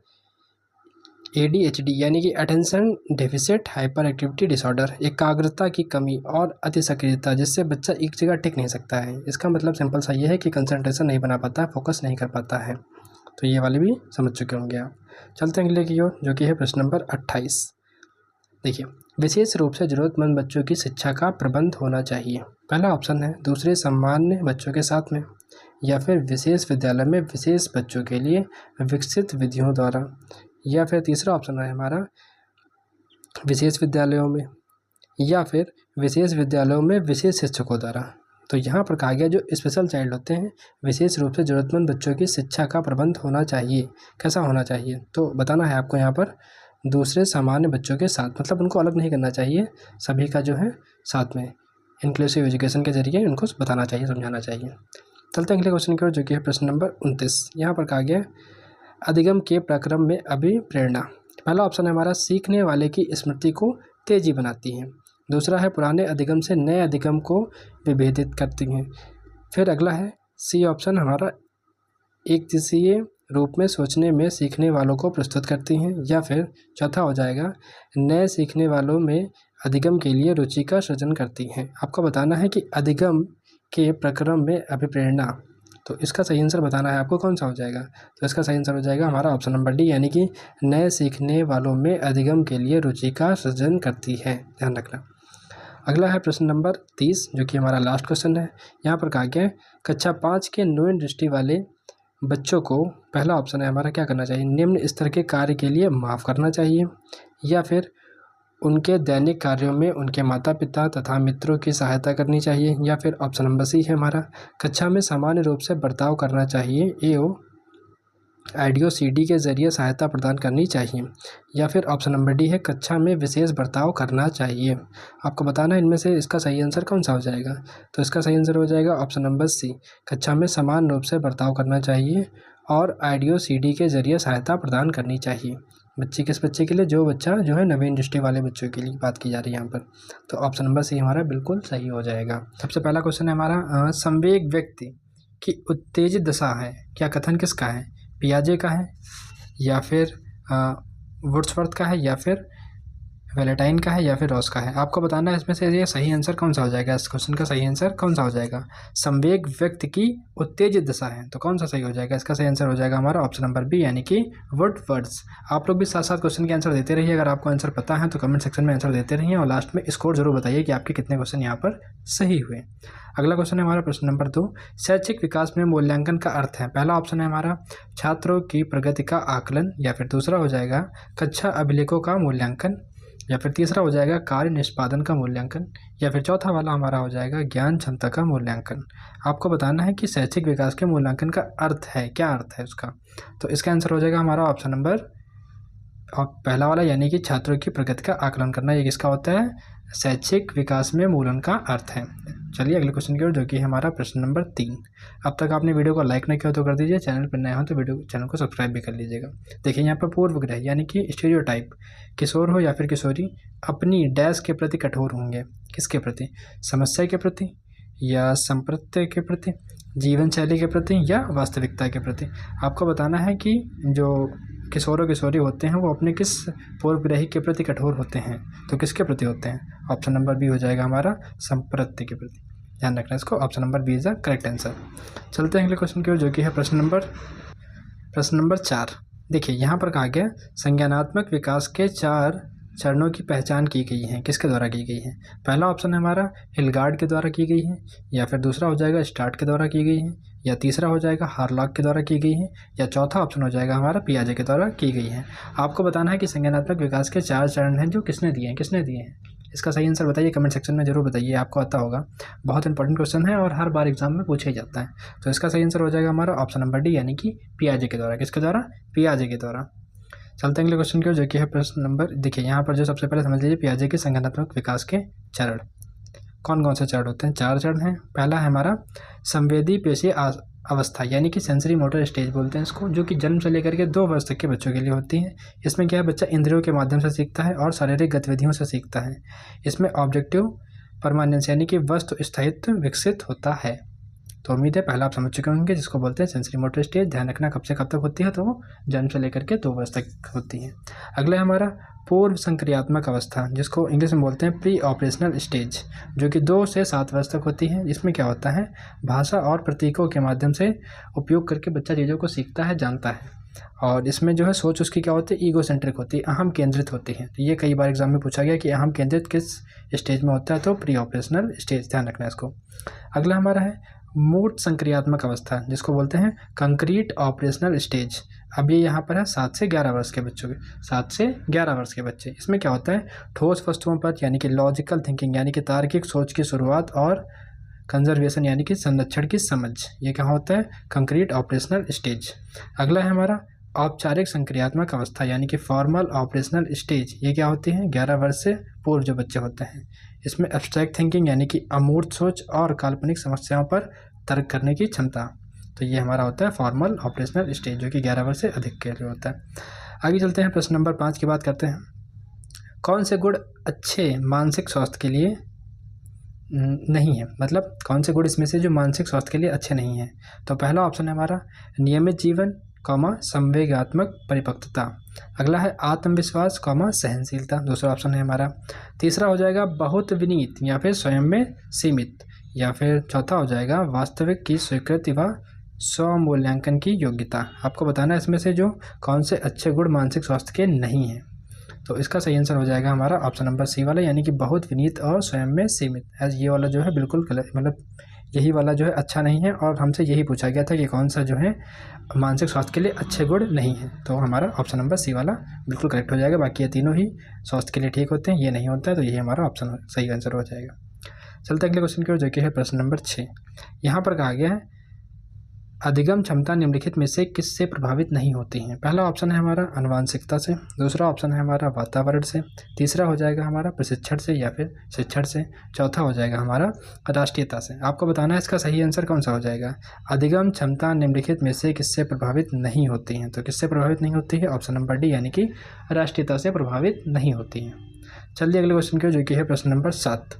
ADHD, यानी कि attention deficit hyper activity disorder, एकाग्रता की कमी और अति सक्रियता, जिससे बच्चा एक जगह टिक नहीं सकता है। इसका मतलब सिंपल सा ये है कि कंसंट्रेशन नहीं बना पाता, फोकस नहीं कर पाता है। तो ये वाले भी समझ चुके होंगे आप। चलते हैं अगले की ओर, जो कि है प्रश्न नंबर 28। देखिए विशेष रूप से ज़रूरतमंद बच्चों की शिक्षा का प्रबंध होना चाहिए। पहला ऑप्शन है दूसरे सामान्य बच्चों के साथ में, या फिर विशेष विद्यालय में विशेष बच्चों के लिए विकसित विधियों द्वारा, या फिर तीसरा ऑप्शन है हमारा विशेष विद्यालयों में, या फिर विशेष विद्यालयों में विशेष शिक्षकों द्वारा। तो यहाँ पर कहा गया जो स्पेशल चाइल्ड होते हैं, विशेष रूप से ज़रूरतमंद बच्चों की शिक्षा का प्रबंध होना चाहिए। कैसा होना चाहिए? तो बताना है आपको यहाँ पर दूसरे सामान्य बच्चों के साथ, मतलब उनको अलग नहीं करना चाहिए, सभी का जो है साथ में इंक्लूसिव एजुकेशन के जरिए उनको बताना चाहिए, समझाना चाहिए। चलते हैं अगले क्वेश्चन की ओर, जो कि है प्रश्न नंबर 29। यहाँ पर कहा गया अधिगम के प्रक्रम में अभिप्रेरणा। पहला ऑप्शन है हमारा सीखने वाले की स्मृति को तेजी बनाती है। दूसरा है पुराने अधिगम से नए अधिगम को विभेदित करती हैं। फिर अगला है सी ऑप्शन हमारा एक दिशीय रूप में सोचने में सीखने वालों को प्रस्तुत करती हैं। या फिर चौथा हो जाएगा नए सीखने वालों में अधिगम के लिए रुचि का सृजन करती हैं। आपको बताना है कि अधिगम के प्रक्रम में अभिप्रेरणा, तो इसका सही आंसर बताना है आपको कौन सा हो जाएगा। तो इसका सही आंसर हो जाएगा हमारा ऑप्शन नंबर डी, यानी कि नए सीखने वालों में अधिगम के लिए रुचि का सृजन करती है, ध्यान रखना। अगला है प्रश्न नंबर 30, जो कि हमारा लास्ट क्वेश्चन है। यहाँ पर कहा गया कक्षा 5 के न्यून दृष्टि वाले बच्चों को, पहला ऑप्शन है हमारा क्या करना चाहिए? निम्न स्तर के कार्य के लिए माफ़ करना चाहिए, या फिर उनके दैनिक कार्यों में उनके माता पिता तथा मित्रों की सहायता करनी चाहिए, या फिर ऑप्शन नंबर सी है हमारा कक्षा में सामान्य रूप से बर्ताव करना चाहिए एवं IDOCD के जरिए सहायता प्रदान करनी चाहिए, या फिर ऑप्शन नंबर डी है कक्षा में विशेष बर्ताव करना चाहिए। आपको बताना है इनमें से इसका सही आंसर कौन सा हो जाएगा। तो इसका सही आंसर हो जाएगा ऑप्शन नंबर सी, कक्षा में समान रूप से बर्ताव करना चाहिए और IDOCD के जरिए सहायता प्रदान करनी चाहिए। बच्चे किस बच्चे के लिए? जो बच्चा जो है नवीन दृष्टि वाले बच्चों के लिए बात की जा रही है यहाँ पर। तो ऑप्शन नंबर सी हमारा बिल्कुल सही हो जाएगा। सबसे पहला क्वेश्चन है हमारा संवेग व्यक्ति की उत्तेजित दशा है, क्या कथन किसका है? पियाजे का है, या फिर वुड्सवर्थ का है, या फिर वेलेटाइन का है या फिर रॉस का है। आपको बताना है इसमें से ये सही आंसर कौन सा हो जाएगा, इस क्वेश्चन का सही आंसर कौन सा हो जाएगा। संवेग व्यक्ति की उत्तेजित दशा है, तो कौन सा सही हो जाएगा, इसका सही आंसर हो जाएगा हमारा ऑप्शन नंबर बी यानी कि वुडवर्ड्स। आप लोग भी साथ साथ क्वेश्चन के आंसर देते रहिए, अगर आपको आंसर पता है तो कमेंट सेक्शन में आंसर देते रहिए और लास्ट में स्कोर जरूर बताइए कि आपके कितने क्वेश्चन यहाँ पर सही हुए। अगला क्वेश्चन है हमारा प्रश्न नंबर 2, शैक्षिक विकास में मूल्यांकन का अर्थ है। पहला ऑप्शन है हमारा छात्रों की प्रगति का आकलन, या फिर दूसरा हो जाएगा कक्षा अभिलेखों का मूल्यांकन, या फिर तीसरा हो जाएगा कार्य निष्पादन का मूल्यांकन, या फिर चौथा वाला हमारा हो जाएगा ज्ञान क्षमता का मूल्यांकन। आपको बताना है कि शैक्षिक विकास के मूल्यांकन का अर्थ है, क्या अर्थ है उसका। तो इसका आंसर हो जाएगा हमारा ऑप्शन नंबर पहला वाला यानी कि छात्रों की प्रगति का आकलन करना। ये किसका होता है, शैक्षिक विकास में मूल्यांकन का अर्थ है। चलिए अगले क्वेश्चन की ओर, जो कि हमारा प्रश्न नंबर 3। अब तक आपने वीडियो को लाइक नहीं किया तो कर दीजिए, चैनल पर नए हो तो चैनल को सब्सक्राइब भी कर लीजिएगा। देखिए यहाँ पर पूर्वग्रह यानी कि स्टीरियोटाइप, किशोर हो या फिर किशोरी अपनी डैश के प्रति कठोर होंगे, किसके प्रति, समस्या के प्रति या संप्रत्य के प्रति, जीवन शैली के प्रति या वास्तविकता के प्रति। आपको बताना है कि जो किशोर किशोरी होते हैं वो अपने किस पूर्वग्रही के प्रति कठोर होते हैं, तो किसके प्रति होते हैं। ऑप्शन नंबर बी हो जाएगा हमारा संप्रत्य के प्रति, ध्यान रखना इसको, option number B is the correct answer. चलते हैं अगले क्वेश्चन की ओर, जो कि है प्रश्न नंबर 4। देखिए यहाँ पर कहा गया संज्ञानात्मक विकास के 4 चरणों की पहचान की गई है, किसके द्वारा की गई है। पहला ऑप्शन है हमारा हिलगार्ड के द्वारा की गई है, या फिर दूसरा हो जाएगा स्टार्ट के द्वारा की गई है, या तीसरा हो जाएगा हार्लॉक के द्वारा की गई है, या चौथा ऑप्शन हो जाएगा हमारा पियाजे के द्वारा की गई है। आपको बताना है कि संज्ञानात्मक विकास के 4 चरण हैं जो किसने दिए हैं। इसका सही आंसर बताइए, कमेंट सेक्शन में जरूर बताइए, आपको आता होगा। बहुत इंपॉर्टेंट क्वेश्चन है और हर बार एग्जाम में पूछा ही जाता है। तो इसका सही आंसर हो जाएगा हमारा ऑप्शन नंबर डी यानी कि पियाजे के द्वारा, किसके द्वारा, पियाजे के द्वारा। चलते हैं अगले क्वेश्चन की ओर, जो कि है प्रश्न नंबर, देखिए यहाँ पर जो सबसे पहले समझ लीजिए पियाजे के संज्ञानात्मक विकास के चरण कौन कौन से चरण होते हैं। 4 चरण हैं। पहला है हमारा संवेदी पेशी अवस्था यानी कि सेंसरी मोटर स्टेज बोलते हैं इसको, जो कि जन्म से लेकर के 2 वर्ष तक के बच्चों के लिए होती है। इसमें क्या है, बच्चा इंद्रियों के माध्यम से सीखता है और शारीरिक गतिविधियों से सीखता है। इसमें ऑब्जेक्टिव परमानेंस यानी कि वस्तु स्थायित्व विकसित होता है। तो उम्मीद है पहला आप समझ चुके होंगे, जिसको बोलते हैं सेंसरी मोटर स्टेज। ध्यान रखना कब से कब तक होती है, तो वो जन्म से लेकर के 2 वर्ष तक होती है। अगला है हमारा पूर्व संक्रियात्मक अवस्था, जिसको इंग्लिश में बोलते हैं प्री ऑपरेशनल स्टेज, जो कि 2 से 7 वर्ष तक होती है। इसमें क्या होता है, भाषा और प्रतीकों के माध्यम से उपयोग करके बच्चा चीज़ों को सीखता है, जानता है। और इसमें जो है सोच उसकी क्या होती है, ईगो सेंट्रिक होती है, अहम केंद्रित होती है। तो ये कई बार एग्जाम में पूछा गया कि अहम केंद्रित किस स्टेज में होता है, तो प्री ऑपरेशनल स्टेज, ध्यान रखना इसको। अगला हमारा है मूर्त संक्रियात्मक अवस्था, जिसको बोलते हैं कंक्रीट ऑपरेशनल स्टेज। अब ये यहाँ पर है 7 से 11 वर्ष के बच्चों के, 7 से 11 वर्ष के बच्चे। इसमें क्या होता है, ठोस वस्तुओं पर यानी कि लॉजिकल थिंकिंग यानी कि तार्किक सोच की शुरुआत और कंजर्वेशन यानी कि संरक्षण की समझ, ये क्या होता है, कंक्रीट ऑपरेशनल स्टेज। अगला है हमारा औपचारिक संक्रियात्मक अवस्था यानी कि फॉर्मल ऑपरेशनल स्टेज। ये क्या होती है, 11 वर्ष से पूर्व जो बच्चे होते हैं। इसमें एब्स्ट्रैक्ट थिंकिंग यानी कि अमूर्त सोच और काल्पनिक समस्याओं पर तर्क करने की क्षमता। तो ये हमारा होता है फॉर्मल ऑपरेशनल स्टेज, जो कि 11 वर्ष से अधिक के लिए होता है। आगे चलते हैं, प्रश्न नंबर 5 की बात करते हैं। कौन से गुण अच्छे मानसिक स्वास्थ्य के लिए नहीं है, मतलब कौन से गुण इसमें से जो मानसिक स्वास्थ्य के लिए अच्छे नहीं हैं। तो पहला ऑप्शन है हमारा नियमित जीवन, संवेगात्मक परिपक्वता। अगला है आत्मविश्वास, सहनशीलता, दूसरा ऑप्शन है हमारा। तीसरा हो जाएगा बहुत विनीत या फिर स्वयं में सीमित, या फिर चौथा हो जाएगा वास्तविक की स्वीकृति व स्वमूल्यांकन की योग्यता। आपको बताना है इसमें से जो कौन से अच्छे गुण मानसिक स्वास्थ्य के नहीं हैं। तो इसका सही आंसर हो जाएगा हमारा ऑप्शन नंबर सी वाला यानी कि बहुत विनीत और स्वयं में सीमित। एज ये वाला जो है बिल्कुल गलत, मतलब यही वाला जो है अच्छा नहीं है, और हमसे यही पूछा गया था कि कौन सा जो है मानसिक स्वास्थ्य के लिए अच्छे गुण नहीं है। तो हमारा ऑप्शन नंबर सी वाला बिल्कुल करेक्ट हो जाएगा। बाकी ये तीनों ही स्वास्थ्य के लिए ठीक होते हैं, ये नहीं होता है, तो यही हमारा ऑप्शन सही आंसर हो जाएगा। चलते अगले क्वेश्चन की ओर, जो कि है प्रश्न नंबर 6। यहाँ पर कहा गया है अधिगम क्षमता निम्नलिखित में से किससे प्रभावित नहीं होती हैं। पहला ऑप्शन है हमारा आनुवांशिकता से, दूसरा ऑप्शन है हमारा वातावरण से, तीसरा हो जाएगा हमारा प्रशिक्षण से या फिर शिक्षण से, चौथा हो जाएगा हमारा राष्ट्रीयता से। आपको बताना है इसका सही आंसर कौन सा हो जाएगा। अधिगम क्षमता निम्नलिखित में से किससे प्रभावित नहीं होती हैं, तो किससे प्रभावित नहीं होती है, ऑप्शन नंबर डी यानी कि राष्ट्रीयता से प्रभावित नहीं होती हैं। चलिए अगले क्वेश्चन की ओर, जो कि है प्रश्न नंबर 7।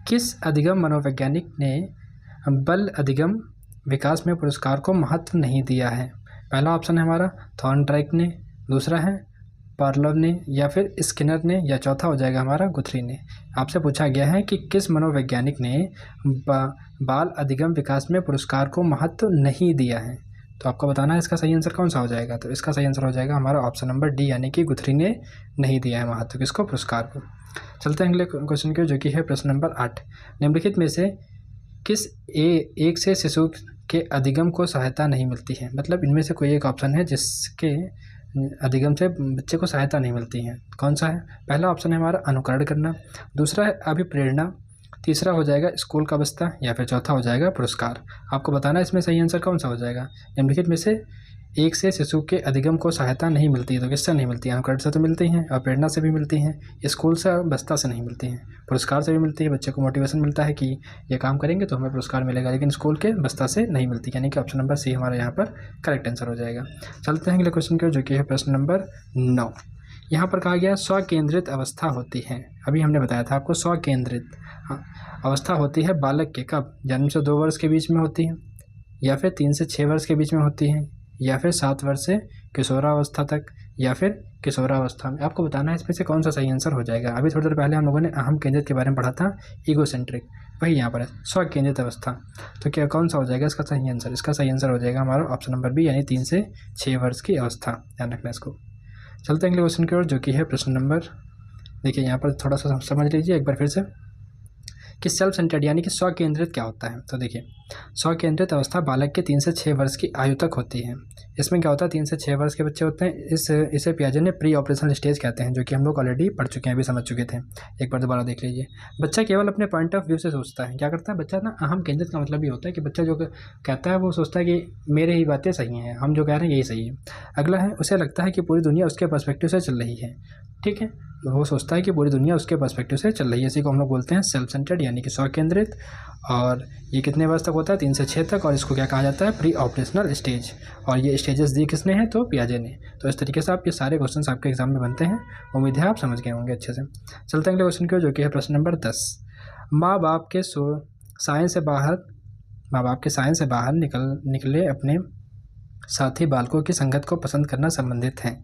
किस अधिगम मनोवैज्ञानिक ने बल अधिगम विकास में पुरस्कार को महत्व नहीं दिया है। पहला ऑप्शन है हमारा थॉर्नडाइक ने, दूसरा है पार्लोव ने, या फिर स्किनर ने, या चौथा हो जाएगा हमारा गुथरी ने। आपसे पूछा गया है कि किस मनोवैज्ञानिक ने बाल अधिगम विकास में पुरस्कार को महत्व नहीं दिया है। तो आपको बताना है इसका सही आंसर कौन सा हो जाएगा। तो इसका सही आंसर हो जाएगा हमारा ऑप्शन नंबर डी, यानी कि गुथरी ने नहीं दिया है महत्व किसको, पुरस्कार को। चलते हैं अगले क्वेश्चन की, जो कि है प्रश्न नंबर 8। निम्नलिखित में से किस एक से शिशु के अधिगम को सहायता नहीं मिलती है। मतलब इनमें से कोई एक ऑप्शन है जिसके अधिगम से बच्चे को सहायता नहीं मिलती है। कौन सा है? पहला ऑप्शन है हमारा अनुकरण करना, दूसरा है अभिप्रेरणा, तीसरा हो जाएगा स्कूल का अवस्था, या फिर चौथा हो जाएगा पुरस्कार। आपको बताना है इसमें सही आंसर कौन सा हो जाएगा। निम्नलिखित में से एक से शिशु के अधिगम को सहायता नहीं मिलती है, तो किससे नहीं मिलती है? अनुकरण से तो मिलती हैं, और प्रेरणा से भी मिलती हैं, स्कूल से अवस्था से नहीं मिलती हैं, पुरस्कार से भी मिलती है, बच्चे को मोटिवेशन मिलता है कि ये काम करेंगे तो हमें पुरस्कार मिलेगा, लेकिन स्कूल के अवस्था से नहीं मिलती, यानी कि ऑप्शन नंबर सी हमारा यहाँ पर करेक्ट आंसर हो जाएगा। चलते हैं अगले क्वेश्चन की ओर, जो कि है प्रश्न नंबर 9। यहाँ पर कहा गया स्वकेंद्रित अवस्था होती है। अभी हमने बताया था आपको स्वकेंद्रित अवस्था होती है बालक के कब? जन्म से 2 वर्ष के बीच में होती है, या फिर 3 से 6 वर्ष के बीच में होती है, या फिर 7 वर्ष से किशोरावस्था तक, या फिर किशोरावस्था में। आपको बताना है इसमें से कौन सा सही आंसर हो जाएगा। अभी थोड़ी देर पहले हम लोगों ने अहम केंद्रित के बारे में पढ़ा था, ईगोसेंट्रिक, वही यहाँ पर है स्वकेंद्रित अवस्था। तो क्या कौन सा हो जाएगा इसका सही आंसर? इसका सही आंसर हो जाएगा हमारा ऑप्शन नंबर बी, यानी 3 से 6 वर्ष की अवस्था। ध्यान रखना इसको। चलते हैं अगले क्वेश्चन की ओर, जो कि है प्रश्न नंबर, देखिए यहाँ पर थोड़ा सा समझ लीजिए एक बार फिर से कि सेल्फ सेंटर्ड यानी कि स्वकेंद्रित क्या होता है। तो देखिए स्वकेंद्रित अवस्था बालक के 3 से 6 वर्ष की आयु तक होती है। इसमें क्या होता है, 3 से 6 वर्ष के बच्चे होते हैं, इसे पियाजे ने प्री ऑपरेशनल स्टेज कहते हैं, जो कि हम लोग ऑलरेडी पढ़ चुके हैं, अभी समझ चुके थे। एक बार दोबारा देख लीजिए। बच्चा केवल अपने पॉइंट ऑफ व्यू से सोचता है। क्या करता है बच्चा ना, अहम केंद्रित का मतलब ये होता है कि बच्चा जो कहता है वो सोचता है कि मेरे ही बातें सही हैं, हम जो कह रहे हैं यही सही है। अगला है उसे लगता है कि पूरी दुनिया उसके पर्सपेक्टिव से चल रही है। ठीक है, वो सोचता है कि पूरी दुनिया उसके पर्सपेक्टिव से चल रही है। इसी को हम लोग बोलते हैं सेल्फ सेंटर्ड यानी कि स्वकेंद्रित। और ये कितने वर्ष तक होता है? 3 से 6 तक। और इसको क्या कहा जाता है? Pre operational stage. और ये स्टेजेस दी किसने हैं? तो पियाजे ने। तो इस तरीके से आप ये सारे क्वेश्चन आपके एग्जाम में बनते हैं। उम्मीद है आप समझ गए होंगे अच्छे से। चलते हैं अगले क्वेश्चन की, जो कि है प्रश्न नंबर 10। माँ बाप के साइंस से बाहर निकले अपने साथी बालकों की संगत को पसंद करना संबंधित है।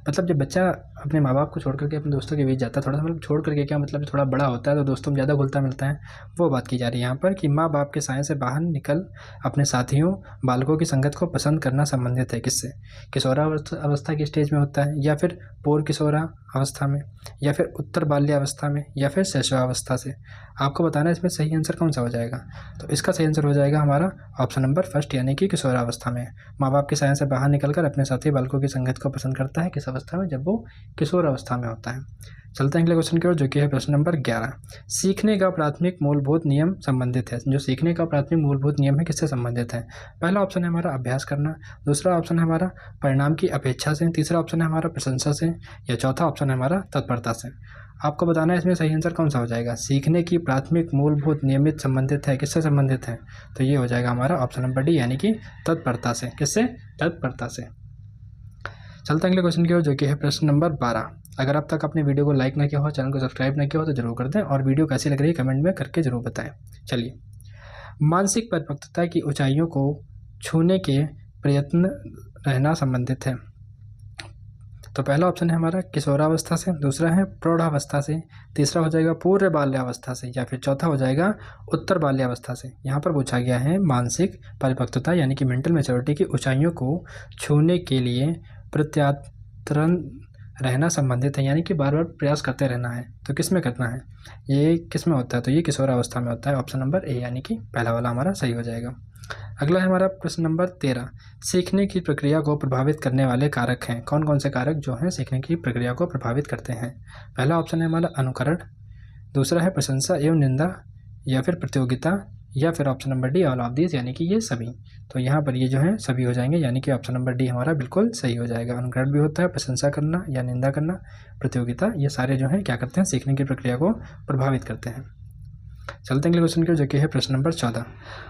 मतलब जब बच्चा अपने माँ बाप को छोड़ करके अपने दोस्तों के बीच जाता है, थोड़ा सा मतलब छोड़ करके क्या मतलब थोड़ा बड़ा होता है तो दोस्तों में ज़्यादा घुलता मिलता है, वो बात की जा रही है यहाँ पर कि माँ बाप के साय से बाहर निकल अपने साथियों बालकों की संगत को पसंद करना संबंधित है किससे? किशोरावस्था की स्टेज में होता है, या फिर पूर्व किशोरावस्था में, या फिर उत्तर बाल्यावस्था में, या फिर शैशवावस्था से। आपको बताना है इसमें सही आंसर कौन सा हो जाएगा। तो इसका सही आंसर हो जाएगा हमारा ऑप्शन नंबर फर्स्ट, यानी कि किशोरावस्था में। माँ बाप के साय से बाहर निकलकर अपने साथी बालकों की संगत को पसंद करता है किस अवस्था में? जब वो किशोर अवस्था में होता है। चलते हैं अगले क्वेश्चन की ओर, जो कि है प्रश्न नंबर 11। सीखने का प्राथमिक मूलभूत नियम संबंधित है। जो सीखने का प्राथमिक मूलभूत नियम है किससे संबंधित है? पहला ऑप्शन है हमारा अभ्यास करना, दूसरा ऑप्शन है हमारा परिणाम की अपेक्षा से, तीसरा ऑप्शन है हमारा प्रशंसा से, या चौथा ऑप्शन है हमारा तत्परता से। आपको बताना है इसमें सही आंसर कौन सा हो जाएगा। सीखने की प्राथमिक मूलभूत नियमित संबंधित है किससे संबंधित है? तो ये हो जाएगा हमारा ऑप्शन नंबर डी, यानी कि तत्परता से। किससे? तत्परता से। चलते हैं अगले क्वेश्चन की ओर, जो कि है प्रश्न नंबर 12। अगर अब तक अपने वीडियो को लाइक ना किया हो, चैनल को सब्सक्राइब ना किया हो तो जरूर कर दें, और वीडियो कैसी लग रही है कमेंट में करके जरूर बताएं। चलिए, मानसिक परिपक्वता की ऊंचाइयों को छूने के प्रयत्न रहना संबंधित है। तो पहला ऑप्शन है हमारा किशोरावस्था से, दूसरा है प्रौढ़ावस्था से, तीसरा हो जाएगा पूर्व बाल्यावस्था से, या फिर चौथा हो जाएगा उत्तर बाल्यावस्था से। यहाँ पर पूछा गया है मानसिक परिपक्वता यानी कि मेंटल मैच्योरिटी की ऊंचाइयों को छूने के लिए प्रत्यातरण रहना संबंधित है, यानी कि बार बार प्रयास करते रहना है। तो किस में करना है? ये किस में होता है? तो ये किशोरावस्था में होता है। ऑप्शन नंबर ए, यानी कि पहला वाला हमारा सही हो जाएगा। अगला है हमारा प्रश्न नंबर 13। सीखने की प्रक्रिया को प्रभावित करने वाले कारक हैं। कौन कौन से कारक जो हैं सीखने की प्रक्रिया को प्रभावित करते हैं? पहला ऑप्शन है हमारा अनुकरण, दूसरा है प्रशंसा एवं निंदा, या फिर प्रतियोगिता, या फिर option number D all of this, यानी कि ये सभी। तो यहाँ पर ये जो है सभी हो जाएंगे, यानी कि ऑप्शन नंबर डी हमारा बिल्कुल सही हो जाएगा। अनुकरण भी होता है, प्रशंसा करना या निंदा करना, प्रतियोगिता, ये सारे जो हैं क्या करते हैं? सीखने की प्रक्रिया को प्रभावित करते हैं। चलते हैं अगले क्वेश्चन की, जो कि है प्रश्न नंबर 14।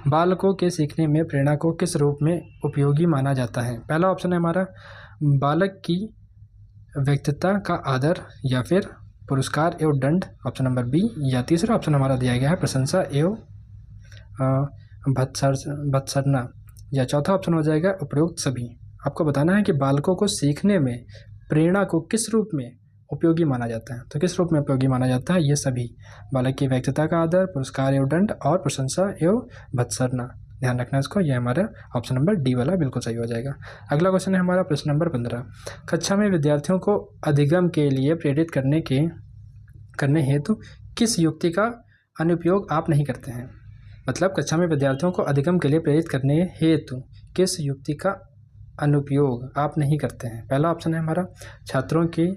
बालकों के सीखने में प्रेरणा को किस रूप में उपयोगी माना जाता है? पहला ऑप्शन है हमारा बालक की व्यक्तित्व का आदर, या फिर पुरस्कार एवं दंड, ऑप्शन नंबर बी, या तीसरा ऑप्शन हमारा दिया गया है प्रशंसा एवं भत्सरना, या चौथा ऑप्शन हो जाएगा उपरोक्त सभी। आपको बताना है कि बालकों को सीखने में प्रेरणा को किस रूप में उपयोगी माना जाता है? तो किस रूप में उपयोगी माना जाता है? ये सभी बालक की व्यक्तिता का आदर, पुरस्कार एवं दंड और प्रशंसा एवं भत्सरना। ध्यान रखना इसको, ये हमारा ऑप्शन नंबर डी वाला बिल्कुल सही हो जाएगा। अगला क्वेश्चन है हमारा प्रश्न नंबर 15। कक्षा में विद्यार्थियों को अधिगम के लिए प्रेरित करने हेतु किस युक्ति का अनुपयोग आप नहीं करते हैं? मतलब कक्षा में विद्यार्थियों को अधिगम के लिए प्रेरित करने हेतु किस युक्ति का अनुपयोग आप नहीं करते हैं? पहला ऑप्शन है हमारा छात्रों की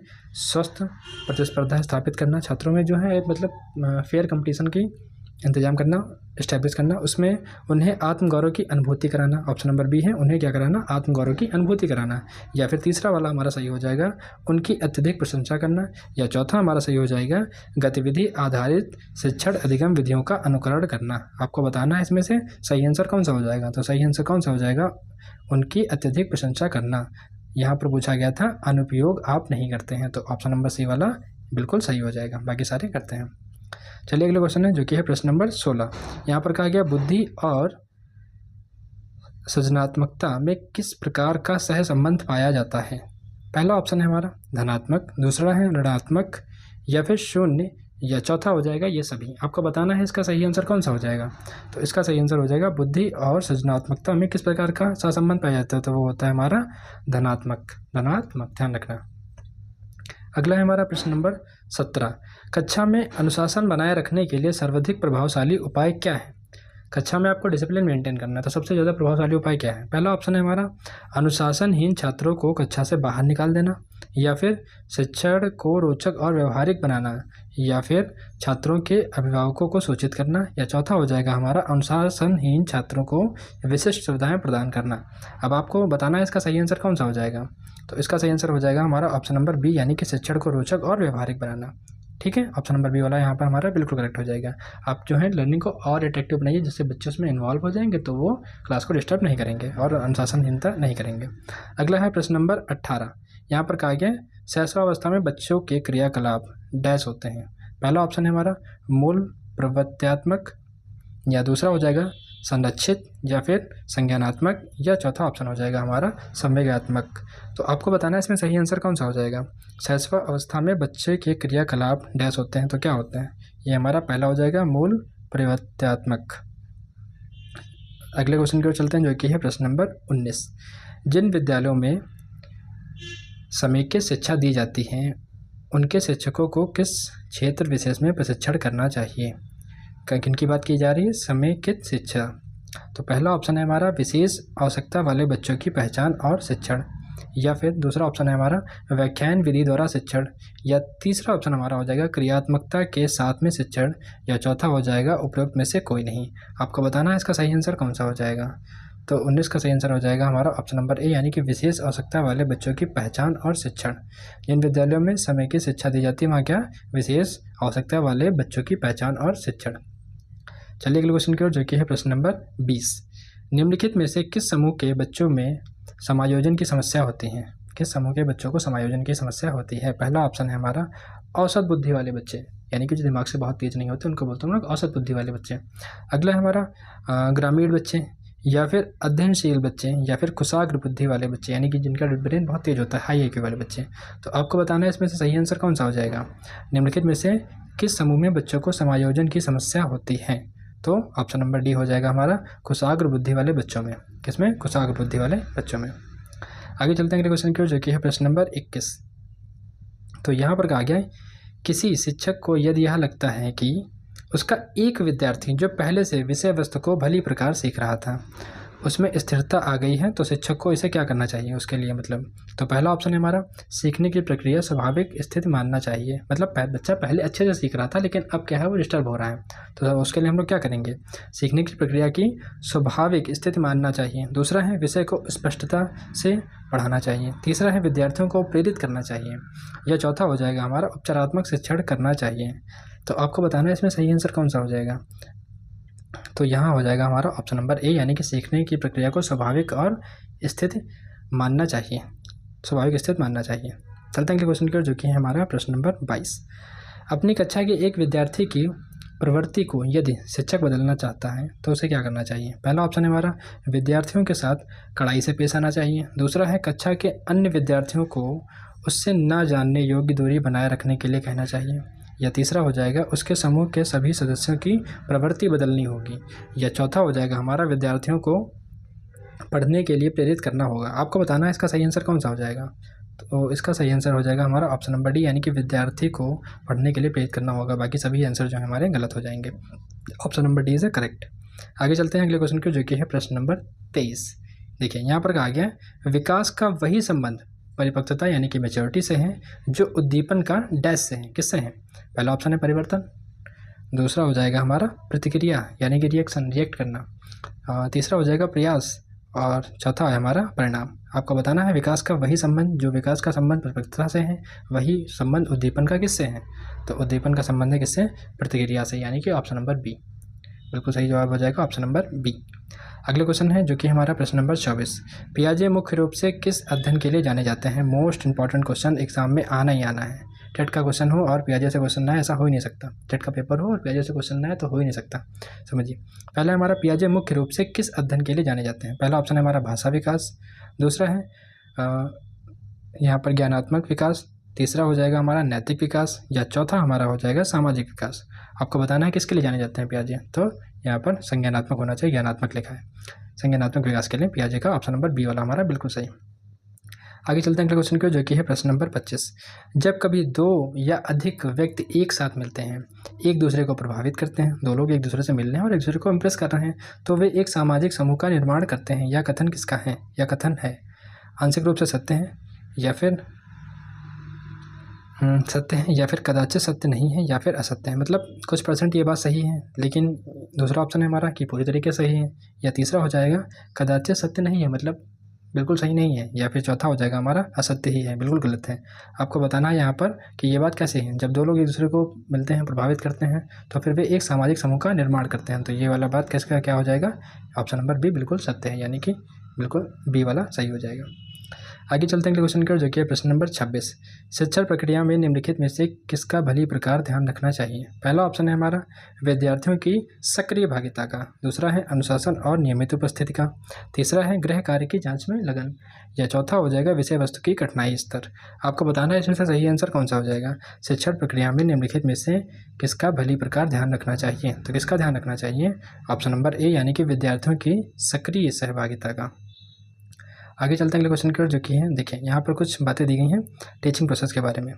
स्वस्थ प्रतिस्पर्धा स्थापित करना, छात्रों में जो है मतलब फेयर कंपटीशन की इंतजाम करना, इस्टेब्लिश करना, उसमें उन्हें आत्मगौरव की अनुभूति कराना। ऑप्शन नंबर बी है, उन्हें क्या कराना? आत्मगौरव की अनुभूति कराना। या फिर तीसरा वाला हमारा सही हो जाएगा, उनकी अत्यधिक प्रशंसा करना। या चौथा हमारा सही हो जाएगा, गतिविधि आधारित शिक्षण अधिगम विधियों का अनुकरण करना। आपको बताना है इसमें से सही आंसर कौन सा हो जाएगा। तो सही आंसर कौन सा हो जाएगा? उनकी अत्यधिक प्रशंसा करना। यहाँ पर पूछा गया था अनुपयोग आप नहीं करते हैं, तो ऑप्शन नंबर सी वाला बिल्कुल सही हो जाएगा, बाकी सारे करते हैं। चलिए अगला क्वेश्चन है जो कि है प्रश्न नंबर 16। यहाँ पर कहा गया बुद्धि और सृजनात्मकता में किस प्रकार का सह संबंध पाया जाता है? पहला ऑप्शन है हमारा धनात्मक, दूसरा है ऋणात्मक, या फिर शून्य, या चौथा हो जाएगा ये सभी। आपको बताना है इसका सही आंसर कौन सा हो जाएगा। तो इसका सही आंसर हो जाएगा बुद्धि और सृजनात्मकता में किस प्रकार का सहसंबंध पाया जाता है, तो वो होता है हमारा धनात्मक। ध्यान रखना। अगला है हमारा प्रश्न नंबर 17। कक्षा में अनुशासन बनाए रखने के लिए सर्वाधिक प्रभावशाली उपाय क्या है? कक्षा में आपको डिसिप्लिन मेंटेन करना है, तो सबसे ज़्यादा प्रभावशाली उपाय क्या है? पहला ऑप्शन है हमारा अनुशासनहीन छात्रों को कक्षा से बाहर निकाल देना, या फिर शिक्षण को रोचक और व्यवहारिक बनाना, या फिर छात्रों के अभिभावकों को सूचित करना, या चौथा हो जाएगा हमारा अनुशासनहीन छात्रों को विशिष्ट सुविधाएं प्रदान करना। अब आपको बताना है इसका सही आंसर कौन सा हो जाएगा। तो इसका सही आंसर हो जाएगा हमारा ऑप्शन नंबर बी, यानी कि शिक्षण को रोचक और व्यवहारिक बनाना। ठीक है, ऑप्शन नंबर बी वाला यहाँ पर हमारा बिल्कुल करेक्ट हो जाएगा। आप जो है लर्निंग को और अट्रैक्टिव बनाइए, जिससे बच्चे उसमें इन्वॉल्व हो जाएंगे, तो वो क्लास को डिस्टर्ब नहीं करेंगे और अनुशासनहीनता नहीं करेंगे। अगला है प्रश्न नंबर 18। यहाँ पर कहा गया शैशवावस्था में बच्चों के क्रियाकलाप डैश होते हैं। पहला ऑप्शन है हमारा मूल प्रवृत्त्यात्मक, या दूसरा हो जाएगा संरक्षित, या फिर संज्ञानात्मक, या चौथा ऑप्शन हो जाएगा हमारा संवेगात्मक। तो आपको बताना है इसमें सही आंसर कौन सा हो जाएगा। शैशव अवस्था में बच्चे के क्रियाकलाप डैश होते हैं, तो क्या होते हैं? ये हमारा पहला हो जाएगा मूल प्रवृत्त्यात्मक। अगले क्वेश्चन की ओर चलते हैं जो कि है प्रश्न नंबर 19। जिन विद्यालयों में समेकित शिक्षा दी जाती है उनके शिक्षकों को किस क्षेत्र विशेष में प्रशिक्षण करना चाहिए? किनकी बात की जा रही है? समेकित शिक्षा। तो पहला ऑप्शन है हमारा विशेष आवश्यकता वाले बच्चों की पहचान और शिक्षण, या फिर दूसरा ऑप्शन है हमारा व्याख्यान विधि द्वारा शिक्षण, या तीसरा ऑप्शन हमारा हो जाएगा क्रियात्मकता के साथ में शिक्षण, या चौथा हो जाएगा उपरोक्त में से कोई नहीं। आपको बताना है इसका सही आंसर कौन सा हो जाएगा। तो 19 का सही आंसर हो जाएगा हमारा ऑप्शन नंबर ए, यानी कि विशेष आवश्यकता वाले बच्चों की पहचान और शिक्षण। जिन विद्यालयों में समेकित शिक्षा दी जाती है वहाँ क्या? विशेष आवश्यकता वाले बच्चों की पहचान और शिक्षण। चलिए अगले क्वेश्चन की ओर जो कि है प्रश्न नंबर 20। निम्नलिखित में से किस समूह के बच्चों में समायोजन की समस्या होती है? किस समूह के बच्चों को समायोजन की समस्या होती है? पहला ऑप्शन है हमारा औसत बुद्धि वाले बच्चे, यानी कि जो दिमाग से बहुत तेज नहीं होते उनको बोलते हैं लोग औसत बुद्धि वाले बच्चे। अगला है हमारा ग्रामीण बच्चे, या फिर अध्ययनशील बच्चे, या फिर कुशाग्र बुद्धि वाले बच्चे, यानी कि जिनका ब्रेन बहुत तेज होता है, हाई IQ वाले बच्चे। तो आपको बताना है इसमें से सही आंसर कौन सा हो जाएगा। निम्नलिखित में से किस समूह में बच्चों को समायोजन की समस्या होती है? तो ऑप्शन नंबर डी हो जाएगा हमारा कुशाग्र बुद्धि वाले बच्चों में। किसमें? कुशाग्र बुद्धि वाले बच्चों में। आगे चलते हैं अगले क्वेश्चन की ओर जो कि है प्रश्न नंबर 21। तो यहाँ पर कहा गया है किसी शिक्षक को यदि यह लगता है कि उसका एक विद्यार्थी जो पहले से विषय वस्तु को भली प्रकार सीख रहा था उसमें स्थिरता आ गई है, तो शिक्षक को इसे क्या करना चाहिए उसके लिए? मतलब तो पहला ऑप्शन है हमारा सीखने की प्रक्रिया स्वाभाविक स्थिति मानना चाहिए। मतलब बच्चा पहले अच्छे से सीख रहा था लेकिन अब क्या है वो डिस्टर्ब हो रहा है, तो उसके लिए हम लोग क्या करेंगे? सीखने की प्रक्रिया की स्वाभाविक स्थिति मानना चाहिए। दूसरा है विषय को स्पष्टता से पढ़ाना चाहिए। तीसरा है विद्यार्थियों को प्रेरित करना चाहिए, या चौथा हो जाएगा हमारा उपचारात्मक शिक्षण करना चाहिए। तो आपको बताना है इसमें सही आंसर कौन सा हो जाएगा। तो यहाँ हो जाएगा हमारा ऑप्शन नंबर ए, यानी कि सीखने की प्रक्रिया को स्वाभाविक और स्थिति मानना चाहिए, स्वाभाविक स्थिति मानना चाहिए। चलते हैं अगले क्वेश्चन की ओर जो कि है हमारा प्रश्न नंबर 22। अपनी कक्षा के एक विद्यार्थी की प्रवृत्ति को यदि शिक्षक बदलना चाहता है तो उसे क्या करना चाहिए? पहला ऑप्शन है हमारा विद्यार्थियों के साथ कड़ाई से पेश आना चाहिए। दूसरा है कक्षा के अन्य विद्यार्थियों को उससे ना जानने योग्य दूरी बनाए रखने के लिए कहना चाहिए। या तीसरा हो जाएगा उसके समूह के सभी सदस्यों की प्रवृत्ति बदलनी होगी। या चौथा हो जाएगा हमारा विद्यार्थियों को पढ़ने के लिए प्रेरित करना होगा। आपको बताना है इसका सही आंसर कौन सा हो जाएगा। तो इसका सही आंसर हो जाएगा हमारा ऑप्शन नंबर डी, यानी कि विद्यार्थी को पढ़ने के लिए प्रेरित करना होगा। बाकी सभी आंसर जो है हमारे गलत हो जाएंगे। Option number D is correct. आगे चलते हैं अगले क्वेश्चन की, जो कि है प्रश्न नंबर 23। देखिए यहाँ पर कहा गया है विकास का वही संबंध परिपक्वता यानी कि मैच्योरिटी से है जो उद्दीपन का डैश से है। किससे है? पहला ऑप्शन है परिवर्तन, दूसरा हो जाएगा हमारा प्रतिक्रिया यानी कि रिएक्शन, रिएक्ट करना, तीसरा हो जाएगा प्रयास, और चौथा है हमारा परिणाम। आपको बताना है विकास का वही संबंध, जो विकास का संबंध परिपक्वता से है, वही संबंध उद्दीपन का किससे है? तो उद्दीपन का संबंध है किससे? प्रतिक्रिया से, यानी कि ऑप्शन नंबर बी बिल्कुल सही जवाब हो जाएगा, ऑप्शन नंबर बी। अगले क्वेश्चन है जो कि हमारा प्रश्न नंबर 24। पियाजे मुख्य रूप से किस अध्ययन के लिए जाने जाते हैं? मोस्ट इंपॉर्टेंट क्वेश्चन, एग्जाम में आना ही आना है। टेट का क्वेश्चन हो और पियाजे से क्वेश्चन ना है, ऐसा हो ही नहीं सकता। टेट का पेपर हो और पियाजे से क्वेश्चन ना है तो हो ही नहीं सकता। समझिए, पहला हमारा पियाजे मुख्य रूप से किस अध्ययन के लिए जाने जाते हैं? पहला ऑप्शन है हमारा भाषा विकास, दूसरा है यहाँ पर ज्ञानात्मक विकास, तीसरा हो जाएगा हमारा नैतिक विकास, या चौथा हमारा हो जाएगा सामाजिक विकास। आपको बताना है किसके लिए जाने जाते हैं पियाजे। तो यहाँ पर संज्ञानात्मक होना चाहिए, ज्ञानात्मक लिखा है। संज्ञानात्मक विकास के लिए पियाजे का ऑप्शन नंबर बी वाला हमारा बिल्कुल सही। आगे चलते हैं अगले क्वेश्चन की, जो कि है प्रश्न नंबर 25। जब कभी दो या अधिक व्यक्ति एक साथ मिलते हैं, एक दूसरे को प्रभावित करते हैं, दो लोग एक दूसरे से मिल रहे हैं और एक दूसरे को इम्प्रेस कर रहे हैं, तो वे एक सामाजिक समूह का निर्माण करते हैं। यह कथन किसका है? यह कथन है आंशिक रूप से सत्य है, या फिर सत्य है, या फिर कदाचित सत्य नहीं है, या फिर असत्य है। मतलब कुछ परसेंट ये बात सही है, लेकिन दूसरा ऑप्शन है हमारा कि पूरी तरीके से सही है, या तीसरा हो जाएगा कदाचित सत्य नहीं है, मतलब बिल्कुल सही नहीं है, या फिर चौथा हो जाएगा हमारा असत्य ही है, बिल्कुल गलत है। आपको बताना है यहाँ पर कि ये बात कैसे है। जब दो लोग एक दूसरे को मिलते हैं, प्रभावित करते हैं, तो फिर वे एक सामाजिक समूह का निर्माण करते हैं। तो ये वाला बात कैसे क्या हो जाएगा? ऑप्शन नंबर बी बिल्कुल सत्य है, यानी कि बिल्कुल बी वाला सही हो जाएगा। आगे चलते हैं अगले क्वेश्चन की ओर, जो कि प्रश्न नंबर 26। शिक्षण प्रक्रिया में निम्नलिखित में से किसका भली प्रकार ध्यान रखना चाहिए? पहला ऑप्शन है हमारा विद्यार्थियों की सक्रिय भागीदारी का, दूसरा है अनुशासन और नियमित उपस्थिति का, तीसरा है गृह कार्य की जांच में लगन, या चौथा हो जाएगा विषय वस्तु की कठिनाई स्तर। आपको बताना है इसमें से सही आंसर कौन सा हो जाएगा। शिक्षण प्रक्रिया में निम्नलिखित में से किसका भली प्रकार ध्यान रखना चाहिए? तो किसका ध्यान रखना चाहिए? ऑप्शन नंबर ए, यानी कि विद्यार्थियों की सक्रिय सहभागिता का। आगे चलते हैं अगले क्वेश्चन की ओर, जो कि है देखिए यहाँ पर कुछ बातें दी गई हैं टीचिंग प्रोसेस के बारे में।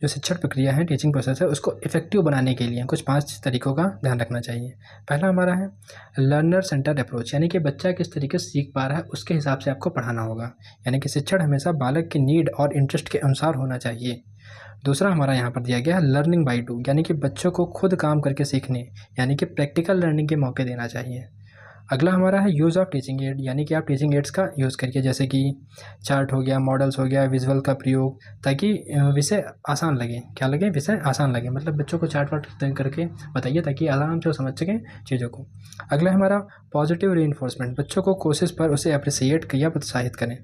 जो शिक्षण प्रक्रिया है, टीचिंग प्रोसेस है, उसको इफेक्टिव बनाने के लिए कुछ 5 तरीकों का ध्यान रखना चाहिए। पहला हमारा है लर्नर सेंटर्ड अप्रोच, यानी कि बच्चा किस तरीके से सीख पा रहा है उसके हिसाब से आपको पढ़ाना होगा, यानी कि शिक्षण हमेशा बालक की नीड और इंटरेस्ट के अनुसार होना चाहिए। दूसरा हमारा यहाँ पर दिया गया है लर्निंग बाय डू, यानी कि बच्चों को खुद काम करके सीखने यानी कि प्रैक्टिकल लर्निंग के मौके देना चाहिए। अगला हमारा है यूज़ ऑफ टीचिंग एड, यानी कि आप टीचिंग एड्स का यूज़ करिए, जैसे कि चार्ट हो गया, मॉडल्स हो गया, विजुअल का प्रयोग, ताकि विषय आसान लगे। क्या लगे? विषय आसान लगे, मतलब बच्चों को चार्ट वार्ट करके बताइए ताकि आराम से वो समझ सकें चीज़ों को। अगला हमारा पॉजिटिव रीइंफोर्समेंट, बच्चों को कोशिश पर उसे अप्रिसिएट या प्रोत्साहित करें।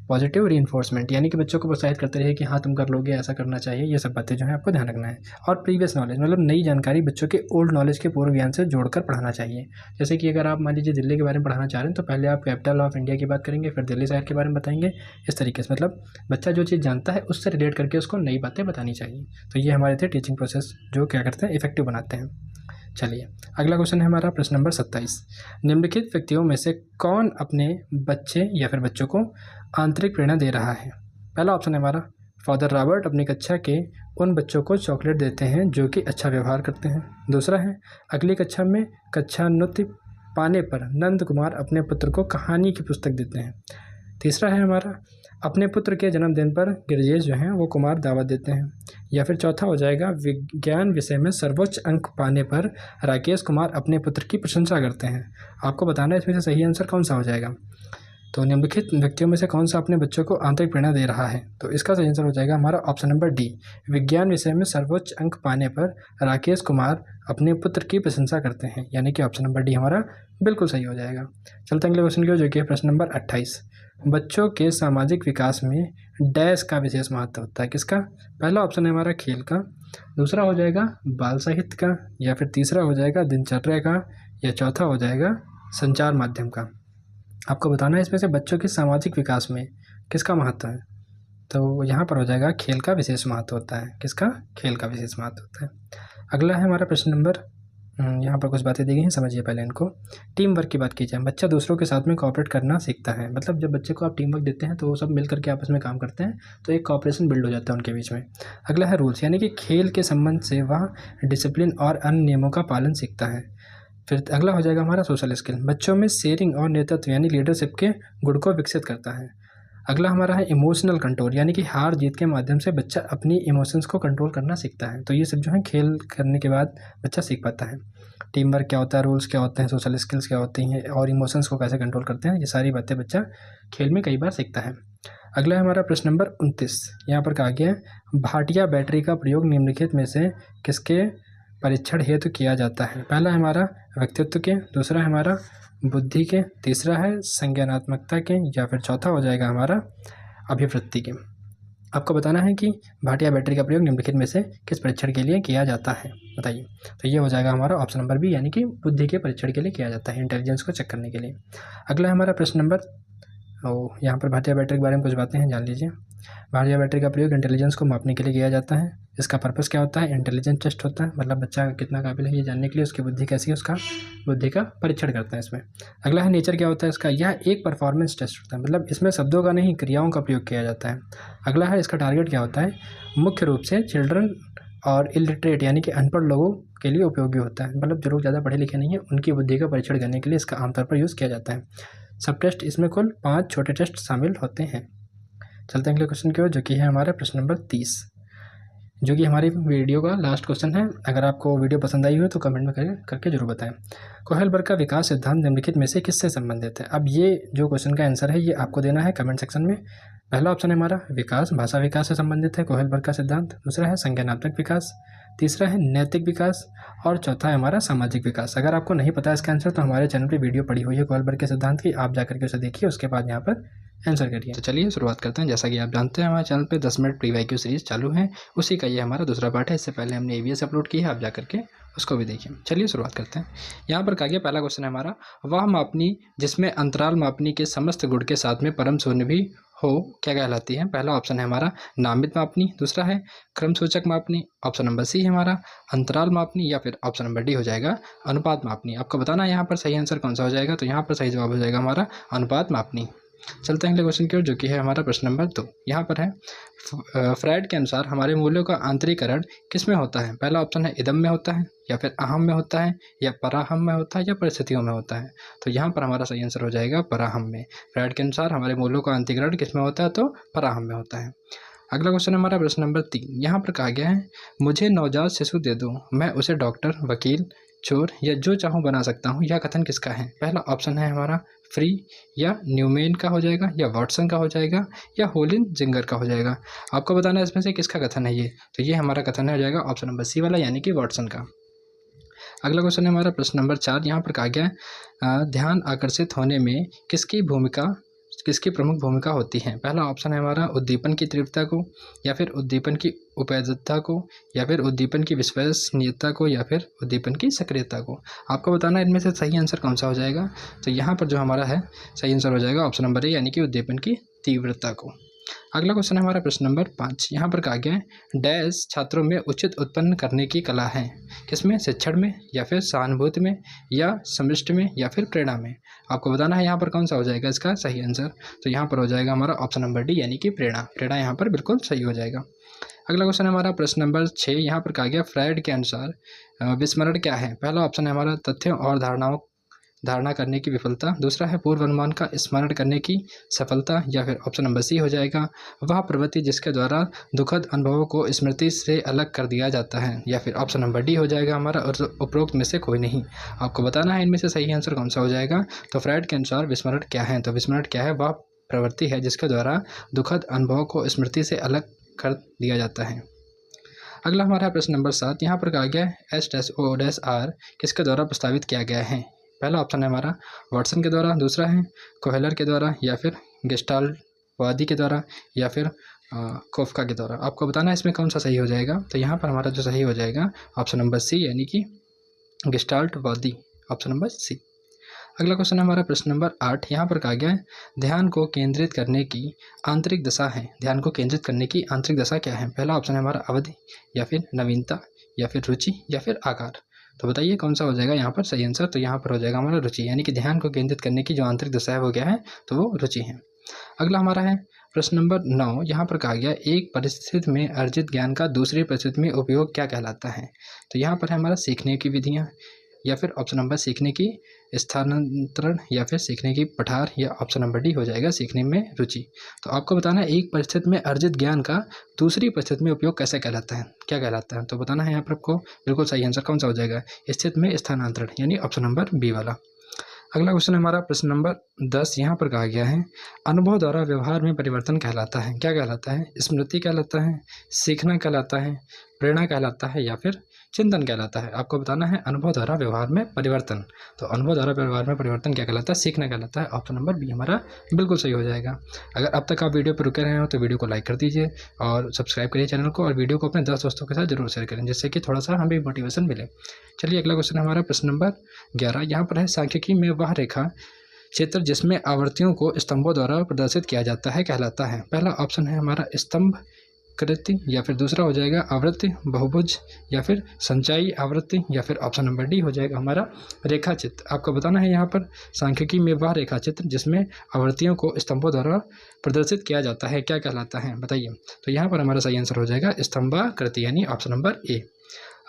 पॉजिटिव रीइंफोर्समेंट यानी कि बच्चों को प्रोत्साहित करते रहिए कि हाँ तुम कर लोगे, ऐसा करना चाहिए, ये सब बातें जो है आपको ध्यान रखना है। और प्रीवियस नॉलेज, मतलब नई जानकारी बच्चों के ओल्ड नॉलेज के पूर्व ज्ञान से जोड़कर पढ़ाना चाहिए। जैसे कि अगर आप मान लीजिए दिल्ली के बारे में पढ़ाना चाह रहे हैं तो पहले आप कैपिटल ऑफ इंडिया की बात करेंगे, फिर दिल्ली शहर के बारे में बताएंगे, इस तरीके से। मतलब बच्चा जो चीज़ जानता है उससे रिलेट करके उसको नई बातें बतानी चाहिए। तो ये हमारे थे टीचिंग प्रोसेस जो क्या करते हैं, इफेक्टिव बनाते हैं। चलिए अगला क्वेश्चन है हमारा प्रश्न नंबर 27। निम्नलिखित व्यक्तियों में से कौन अपने बच्चे या फिर बच्चों को आंतरिक प्रेरणा दे रहा है? पहला ऑप्शन है हमारा फादर रॉबर्ट अपनी कक्षा के उन बच्चों को चॉकलेट देते हैं जो कि अच्छा व्यवहार करते हैं। दूसरा है अगली कक्षा में कक्षान्वित पाने पर नंद कुमार अपने पुत्र को कहानी की पुस्तक देते हैं। तीसरा है हमारा अपने पुत्र के जन्मदिन पर गिरजेश जो हैं वो कुमार दावत देते हैं। या फिर चौथा हो जाएगा विज्ञान विषय में सर्वोच्च अंक पाने पर राकेश कुमार अपने पुत्र की प्रशंसा करते हैं। आपको बताना है इसमें से सही आंसर कौन सा हो जाएगा। तो निम्नलिखित व्यक्तियों में से कौन सा अपने बच्चों को आंतरिक प्रेरणा दे रहा है? तो इसका सही आंसर हो जाएगा हमारा ऑप्शन नंबर डी, विज्ञान विषय में सर्वोच्च अंक पाने पर राकेश कुमार अपने पुत्र की प्रशंसा करते हैं, यानी कि ऑप्शन नंबर डी हमारा बिल्कुल सही हो जाएगा। चलते अगले क्वेश्चन की ओर, जो कि प्रश्न नंबर 28। बच्चों के सामाजिक विकास में डैश का विशेष महत्व होता है। किसका? पहला ऑप्शन है हमारा खेल का, दूसरा हो जाएगा बाल साहित्य का, या फिर तीसरा हो जाएगा दिनचर्या का, या चौथा हो जाएगा संचार माध्यम का। आपको बताना है इसमें से बच्चों के सामाजिक विकास में किसका महत्व है। तो यहाँ पर हो जाएगा खेल का विशेष महत्व होता है। किसका? खेल का विशेष महत्व होता है। अगला है हमारा प्रश्न नंबर, यहाँ पर कुछ बातें दी गई हैं, समझिए पहले इनको। टीम वर्क की बात की जाए, बच्चा दूसरों के साथ में कोऑपरेट करना सीखता है। मतलब जब बच्चे को आप टीम वर्क देते हैं तो वो सब मिल करके आपस में काम करते हैं, तो एक कोऑपरेशन बिल्ड हो जाता है उनके बीच में। अगला है रूल्स, यानी कि खेल के संबंध से वह डिसिप्लिन और अन्य नियमों का पालन सीखता है। फिर अगला हो जाएगा हमारा सोशल स्किल, बच्चों में शेयरिंग और नेतृत्व यानी लीडरशिप के गुण को विकसित करता है। अगला हमारा है इमोशनल कंट्रोल, यानी कि हार जीत के माध्यम से बच्चा अपनी इमोशंस को कंट्रोल करना सीखता है। तो ये सब जो है खेल करने के बाद बच्चा सीख पाता है। टीम वर्क क्या होता है, रूल्स क्या होते हैं, सोशल स्किल्स क्या होती हैं, और इमोशंस को कैसे कंट्रोल करते हैं, ये सारी बातें बच्चा खेल में कई बार सीखता है। अगला है हमारा प्रश्न नंबर 29। यहाँ पर कहा गया है भाटिया बैटरी का प्रयोग निम्नलिखित में से किसके परीक्षण हेतु किया जाता है। पहला है हमारा व्यक्तित्व के, दूसरा है हमारा बुद्धि के, तीसरा है संज्ञानात्मकता के, या फिर चौथा हो जाएगा हमारा अभिवृत्ति के। आपको बताना है कि भाटिया बैटरी का प्रयोग निम्नलिखित में से किस परीक्षण के लिए किया जाता है, बताइए। तो ये हो जाएगा हमारा ऑप्शन नंबर बी, यानी कि बुद्धि के परीक्षण के लिए किया जाता है, इंटेलिजेंस को चेक करने के लिए। अगला है हमारा प्रश्न नंबर, यहाँ पर भाटिया बैटरी के बारे में कुछ बातें हैं, जान लीजिए। भाटिया बैटरी का प्रयोग इंटेलिजेंस को मापने के लिए किया जाता है। इसका पर्पस क्या होता है? इंटेलिजेंस टेस्ट होता है, मतलब बच्चा कितना काबिल है ये जानने के लिए उसकी बुद्धि कैसी है, उसका बुद्धि का परीक्षण करते हैं इसमें। अगला है नेचर क्या होता है इसका? यह एक परफॉर्मेंस टेस्ट होता है, मतलब इसमें शब्दों का नहीं क्रियाओं का प्रयोग किया जाता है। अगला है इसका टारगेट क्या होता है? मुख्य रूप से चिल्ड्रन और इलिटरेट यानी कि अनपढ़ लोगों के लिए उपयोगी होता है, मतलब जो लोग ज़्यादा पढ़े लिखे नहीं हैं उनकी बुद्धि का परीक्षण करने के लिए इसका आमतौर पर यूज़ किया जाता है। सब टेस्ट, इसमें कुल 5 छोटे टेस्ट शामिल होते हैं। चलते हैं अगले क्वेश्चन की ओर, जो कि है हमारा प्रश्न नंबर 30, जो कि हमारी वीडियो का लास्ट क्वेश्चन है। अगर आपको वीडियो पसंद आई हो तो कमेंट में करके जरूर बताएं। कोहेलबर्ग का विकास सिद्धांत निम्नलिखित में से किससे संबंधित है? अब ये जो क्वेश्चन का आंसर है ये आपको देना है कमेंट सेक्शन में। पहला ऑप्शन है हमारा विकास, भाषा विकास से संबंधित है कोहेलबर्ग का सिद्धांत, दूसरा है संज्ञानात्मक विकास, तीसरा है नैतिक विकास, और चौथा है हमारा सामाजिक विकास। अगर आपको नहीं पता इसका आंसर तो हमारे चैनल पर वीडियो पड़ी हुई है कोहेलबर्ग के सिद्धांत की, आप जाकर के उसे देखिए, उसके बाद यहाँ पर आंसर करिए। तो चलिए शुरुआत करते हैं। जैसा कि आप जानते हैं हमारे चैनल पे 10 मिनट प्री वाईक्यू सीरीज चालू है, उसी का ये हमारा दूसरा पार्ट है। इससे पहले हमने ईवीएस अपलोड की है, आप जाकर के उसको भी देखिए। चलिए शुरुआत करते हैं। यहाँ पर कहा गया पहला क्वेश्चन है हमारा, वह मापनी जिसमें अंतराल मापनी के समस्त गुण के साथ में परम शून्य भी हो क्या कहलाती है? पहला ऑप्शन है हमारा नामित मापनी, दूसरा है क्रम सूचक मापनी, ऑप्शन नंबर सी है हमारा अंतराल मापनी, या फिर ऑप्शन नंबर डी हो जाएगा अनुपात मापनी। आपको बताना है यहाँ पर सही आंसर कौन सा हो जाएगा, तो यहाँ पर सही जवाब हो जाएगा हमारा अनुपात मापनी। चलते हैं अगले क्वेश्चन की ओर, जो कि है हमारा प्रश्न नंबर 2। यहाँ पर है फ्रायड के अनुसार हमारे मूल्यों का आंतरिकरण किस में होता है? पहला ऑप्शन है इदम में होता है, या फिर अहम में होता है, या पराहम में होता है, या परिस्थितियों में होता है। तो यहाँ पर हमारा सही आंसर हो जाएगा पराहम में। फ्रायड के अनुसार हमारे मूल्यों का आंतरिकरण किस में होता है? तो पराहम में होता है। अगला क्वेश्चन हमारा प्रश्न नंबर 3। यहाँ पर कहा गया है मुझे नवजात शिशु दे दो, मैं उसे डॉक्टर, वकील, चोर या जो चाहूँ बना सकता हूँ। यह कथन किसका है? पहला ऑप्शन है हमारा फ्री, या न्यूमैन का हो जाएगा, या वाटसन का हो जाएगा, या होलिन जिंगर का हो जाएगा। आपको बताना है इसमें से किसका कथन है ये। तो ये हमारा कथन है हो जाएगा ऑप्शन नंबर सी वाला, यानी कि वाटसन का। अगला क्वेश्चन है हमारा प्रश्न नंबर 4। यहाँ पर कहा गया है ध्यान आकर्षित होने में किसकी प्रमुख भूमिका होती है? पहला ऑप्शन है हमारा उद्दीपन की तीव्रता को, या फिर उद्दीपन की उपयुक्तता को, या फिर उद्दीपन की विश्वसनीयता को, या फिर उद्दीपन की सक्रियता को। आपको बताना है इनमें से सही आंसर कौन सा हो जाएगा। तो यहाँ पर जो हमारा है सही आंसर हो जाएगा ऑप्शन नंबर ए, यानी कि उद्दीपन की तीव्रता को। अगला क्वेश्चन है हमारा प्रश्न नंबर 5। यहाँ पर कहा गया है डैश छात्रों में उचित उत्पन्न करने की कला है। किसमें? शिक्षण में, या फिर सहानुभूति में, या समृष्टि में, या फिर प्रेरणा में। आपको बताना है यहाँ पर कौन सा हो जाएगा इसका सही आंसर। तो यहाँ पर हो जाएगा हमारा ऑप्शन नंबर डी, यानी कि प्रेरणा। प्रेरणा यहाँ पर बिल्कुल सही हो जाएगा। अगला क्वेश्चन है हमारा प्रश्न नंबर 6। यहाँ पर कहा गया फ्रायड के अनुसार विस्मरण क्या है? पहला ऑप्शन है हमारा तथ्यों और धारणा करने की विफलता, दूसरा है पूर्व अनुमान का स्मरण करने की सफलता, या फिर ऑप्शन नंबर सी हो जाएगा वह प्रवृत्ति जिसके द्वारा दुखद अनुभवों को स्मृति से अलग कर दिया जाता है, या फिर ऑप्शन नंबर डी हो जाएगा हमारा उपरोक्त में से कोई नहीं। आपको बताना है इनमें से सही आंसर कौन सा हो जाएगा। तो फ्रायड के अनुसार विस्मरण क्या है? तो विस्मरण क्या है? वह प्रवृत्ति है जिसके द्वारा दुखद अनुभवों को स्मृति से अलग कर दिया जाता है। अगला हमारा प्रश्न नंबर 7। यहाँ पर कहा गया है SO-R किसके द्वारा प्रस्तावित किया गया है? पहला ऑप्शन है हमारा वाटसन के द्वारा, दूसरा है कोहेलर के द्वारा, या फिर गेस्टाल्टवादी के द्वारा या फिर कोफका के द्वारा। आपको बताना है इसमें कौन सा सही हो जाएगा। तो यहाँ पर हमारा जो सही हो जाएगा ऑप्शन नंबर सी, यानी कि गेस्टाल्टवादी, ऑप्शन नंबर सी। अगला क्वेश्चन है हमारा प्रश्न नंबर 8। यहाँ पर कहा गया है ध्यान को केंद्रित करने की आंतरिक दशा है। ध्यान को केंद्रित करने की आंतरिक दशा क्या है? पहला ऑप्शन है हमारा अवधि, या फिर नवीनता, या फिर रुचि, या फिर आकार। तो बताइए कौन सा हो जाएगा यहाँ पर सही आंसर। तो यहाँ पर हो जाएगा हमारा रुचि, यानी कि ध्यान को केंद्रित करने की जो आंतरिक दशा है वो क्या है? तो वो रुचि है। अगला हमारा है प्रश्न नंबर 9। यहाँ पर कहा गया एक परिस्थिति में अर्जित ज्ञान का दूसरी परिस्थिति में उपयोग क्या कहलाता है? तो यहाँ पर है हमारा सीखने की विधियाँ, या फिर ऑप्शन नंबर सीखने की स्थानांतरण, या फिर सीखने की पठार, या ऑप्शन नंबर डी हो जाएगा सीखने में रुचि। तो आपको बताना है एक परिस्थिति में अर्जित ज्ञान का दूसरी परिस्थिति में उपयोग कैसे कहलाता है, क्या कहलाता है? तो बताना है यहाँ पर आपको बिल्कुल सही आंसर कौन सा हो जाएगा? स्थिति में स्थानांतरण, यानी ऑप्शन नंबर बी वाला। अगला क्वेश्चन हमारा प्रश्न नंबर 10। यहाँ पर कहा गया है अनुभव द्वारा व्यवहार में परिवर्तन कहलाता है। क्या कहलाता है? स्मृति कहलाता है, सीखना कहलाता है, प्रेरणा कहलाता है, या फिर चिंतन कहलाता है। आपको बताना है अनुभव द्वारा व्यवहार में परिवर्तन। तो अनुभव द्वारा व्यवहार में परिवर्तन क्या कहलाता है? सीखना कहलाता है। ऑप्शन नंबर बी हमारा बिल्कुल सही हो जाएगा। अगर अब तक आप वीडियो पर रुके रहे हो तो वीडियो को लाइक कर दीजिए और सब्सक्राइब करिए चैनल को, और वीडियो को अपने 10 दोस्तों के साथ जरूर शेयर करें, जिससे कि थोड़ा सा हमें मोटिवेशन मिले। चलिए अगला क्वेश्चन हमारा प्रश्न नंबर 11। यहाँ पर है सांख्यिकी में वह रेखा क्षेत्र जिसमें आवर्तियों को स्तंभों द्वारा प्रदर्शित किया जाता है कहलाता है। पहला ऑप्शन है हमारा स्तंभ कृति, या फिर दूसरा हो जाएगा आवृत्ति बहुभुज, या फिर संचयी आवृत्ति, या फिर ऑप्शन नंबर डी हो जाएगा हमारा रेखा चित्र। आपको बताना है यहाँ पर सांख्यिकी में वह रेखा चित्र जिसमें आवर्तियों को स्तंभों द्वारा प्रदर्शित किया जाता है क्या कहलाता है? बताइए। तो यहाँ पर हमारा सही आंसर हो जाएगा स्तंभाकृति, यानी ऑप्शन नंबर ए।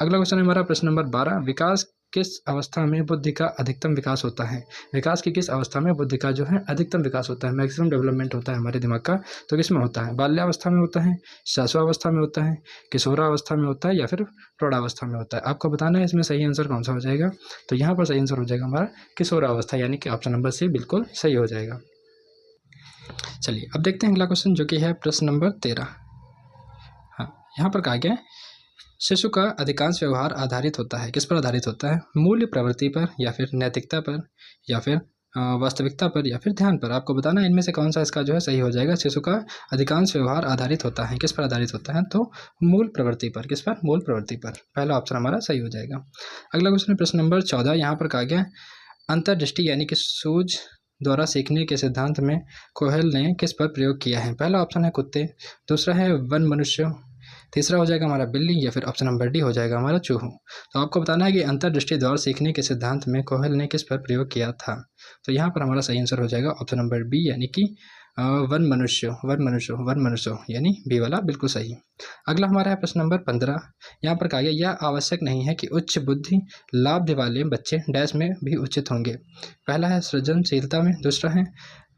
अगला क्वेश्चन है हमारा प्रश्न नंबर 12। विकास किस अवस्था में बुद्धि का अधिकतम विकास होता है? विकास की किस अवस्था में बुद्धि का जो है अधिकतम विकास होता है, मैक्सिमम डेवलपमेंट होता है हमारे दिमाग का? तो किस में होता है? बाल्यावस्था में होता है, शिशुअवस्था में होता है, किशोरावस्था में होता है, या फिर प्रौढ़ावस्था में होता है? आपको बताना है इसमें सही आंसर कौन सा हो जाएगा। तो यहाँ पर सही आंसर हो जाएगा हमारा किशोरावस्था, यानी कि ऑप्शन नंबर सी बिल्कुल सही हो जाएगा। चलिए अब देखते हैं अगला क्वेश्चन, जो कि है प्रश्न नंबर 13। हाँ, यहाँ पर कहा गया शिशु का अधिकांश व्यवहार आधारित होता है, किस पर आधारित होता है? मूल्य प्रवृत्ति पर, या फिर नैतिकता पर, या फिर वास्तविकता पर, या फिर ध्यान पर। आपको बताना है इनमें से कौन सा इसका जो है सही हो जाएगा। शिशु का अधिकांश व्यवहार आधारित होता है, किस पर आधारित होता है? तो मूल प्रवृत्ति पर। किस पर? मूल प्रवृत्ति पर। पहला ऑप्शन हमारा सही हो जाएगा। अगला क्वेश्चन प्रश्न नंबर 14। यहाँ पर कहा गया अंतर्दृष्टि यानी कि सूझ द्वारा सीखने के सिद्धांत में कोहेल ने किस पर प्रयोग किया है? पहला ऑप्शन है कुत्ते, दूसरा है वन मनुष्य, तीसरा हो जाएगा हमारा बिल्ली, या फिर ऑप्शन नंबर डी हो जाएगा हमारा चूहों। तो आपको बताना है कि अंतर्दृष्टि द्वारा सीखने के सिद्धांत में कोहेल ने किस पर प्रयोग किया था? तो यहाँ पर हमारा सही आंसर हो जाएगा ऑप्शन नंबर बी, यानी कि वन मनुष्य, वन मनुष्य, वन मनुष्य, यानी बी वाला बिल्कुल सही। अगला हमारा है प्रश्न नंबर 15। यहाँ पर कहा गया यह आवश्यक नहीं है कि उच्च बुद्धि लाभ वाले बच्चे डैश में भी उचित होंगे। पहला है सृजनशीलता में, दूसरा है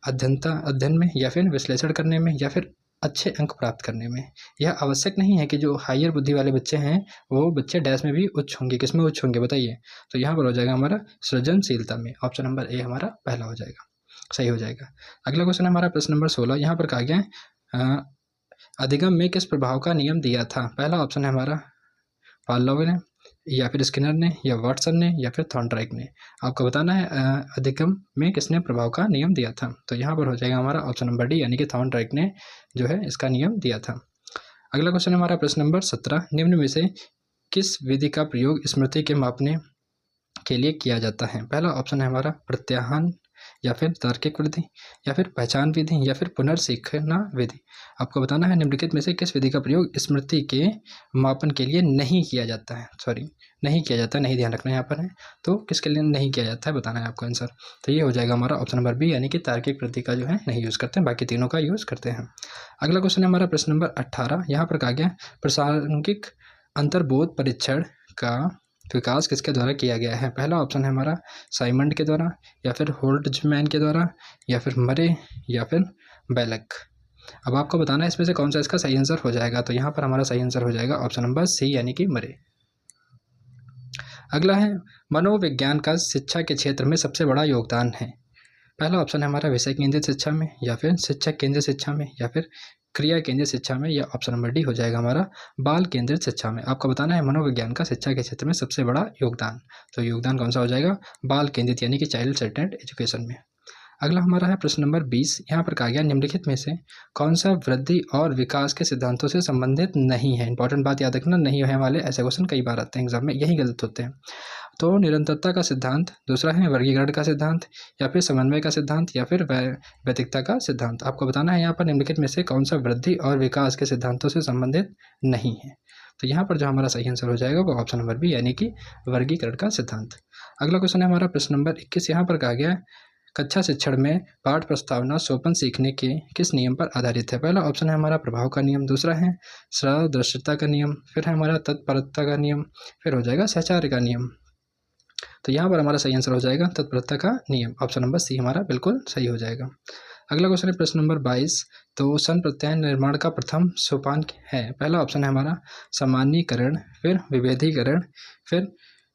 अध्ययन में, या फिर विश्लेषण करने में, या फिर अच्छे अंक प्राप्त करने में। यह आवश्यक नहीं है कि जो हायर बुद्धि वाले बच्चे हैं वो बच्चे डैश में भी उच्च होंगे। किस में उच्च होंगे बताइए। तो यहाँ पर हो जाएगा हमारा सृजनशीलता में, ऑप्शन नंबर ए हमारा पहला हो जाएगा, सही हो जाएगा। अगला क्वेश्चन है हमारा प्रश्न नंबर 16। यहाँ पर कहा गया है अधिगम में किस प्रभाव का नियम दिया था? पहला ऑप्शन है हमारा पावलोव ने, या फिर स्किनर ने, या वाटसन ने, या फिर थॉर्नडाइक ने। आपको बताना है अधिगम में किसने प्रभाव का नियम दिया था? तो यहाँ पर हो जाएगा हमारा ऑप्शन नंबर डी, यानी कि थॉर्नडाइक ने जो है इसका नियम दिया था। अगला क्वेश्चन है हमारा प्रश्न नंबर 17। निम्न में से किस विधि का प्रयोग स्मृति के मापने के लिए किया जाता है? पहला ऑप्शन है हमारा प्रत्याहन, या फिर तार्किक विधि, या फिर पहचान विधि, या फिर पुनर्सीखना विधि। आपको बताना है निम्नलिखित में से किस विधि का प्रयोग स्मृति के मापन के लिए नहीं किया जाता है। नहीं किया जाता है, नहीं ध्यान रखना यहाँ पर है। तो किसके लिए नहीं किया जाता है बताना है आपको आंसर। तो ये हो जाएगा हमारा ऑप्शन नंबर बी, यानी कि तार्किक विधि का जो है नहीं यूज़ करते हैं, बाकी तीनों का यूज़ करते हैं। अगला क्वेश्चन है हमारा प्रश्न नंबर 18। यहाँ पर कहा गया प्रासंगिक अंतर्बोध परीक्षण का विकास किसके द्वारा किया गया है? पहला ऑप्शन है हमारा साइमंड के द्वारा, या फिर होल्ट्जमैन के द्वारा, या फिर मरे, या फिर बेलक। अब आपको बताना है इसमें से कौन सा इसका सही आंसर हो जाएगा। तो यहाँ पर हमारा सही आंसर हो जाएगा ऑप्शन नंबर सी, यानी कि मरे। अगला है मनोविज्ञान का शिक्षा के क्षेत्र में सबसे बड़ा योगदान है। पहला ऑप्शन है हमारा विषय केंद्रित शिक्षा में, या फिर शिक्षक केंद्रित शिक्षा में, या फिर क्रिया केंद्रित शिक्षा में, या ऑप्शन नंबर डी हो जाएगा हमारा बाल केंद्रित शिक्षा में। आपको बताना है मनोविज्ञान का शिक्षा के क्षेत्र में सबसे बड़ा योगदान। तो योगदान कौन सा हो जाएगा? बाल केंद्रित, यानी कि चाइल्ड सेंटर्ड एजुकेशन में। अगला हमारा है प्रश्न नंबर 20। यहाँ पर कहा गया निम्नलिखित में से कौन सा वृद्धि और विकास के सिद्धांतों से संबंधित नहीं है। इंपॉर्टेंट बात याद रखना, नहीं है वाले ऐसे क्वेश्चन कई बार आते हैं एग्जाम में, यही गलत होते हैं। तो निरंतरता का सिद्धांत, दूसरा है वर्गीकरण का सिद्धांत, या फिर समन्वय का सिद्धांत, या फिर वैयक्तिकता का सिद्धांत। आपको बताना है यहाँ पर निम्नलिखित में से कौन सा वृद्धि और विकास के सिद्धांतों से संबंधित नहीं है। तो यहाँ पर जो हमारा सही आंसर हो जाएगा वो ऑप्शन नंबर बी, यानी कि वर्गीकरण का सिद्धांत। अगला क्वेश्चन है हमारा प्रश्न नंबर 21। यहाँ पर कहा गया है कक्षा शिक्षण में पाठ प्रस्तावना सोपन सीखने के किस नियम पर आधारित है। पहला ऑप्शन है हमारा प्रभाव का नियम, दूसरा है सदृश्यता का नियम, फिर है हमारा तत्परता का नियम, फिर हो जाएगा सहचार्य का नियम। तो यहाँ पर हमारा सही आंसर हो जाएगा तत्परता का नियम, ऑप्शन नंबर सी हमारा बिल्कुल सही हो जाएगा। अगला क्वेश्चन है प्रश्न नंबर 22। तो सन प्रत्यय निर्माण का प्रथम सोपान है। पहला ऑप्शन है हमारा सामान्यीकरण, फिर विभेदीकरण, फिर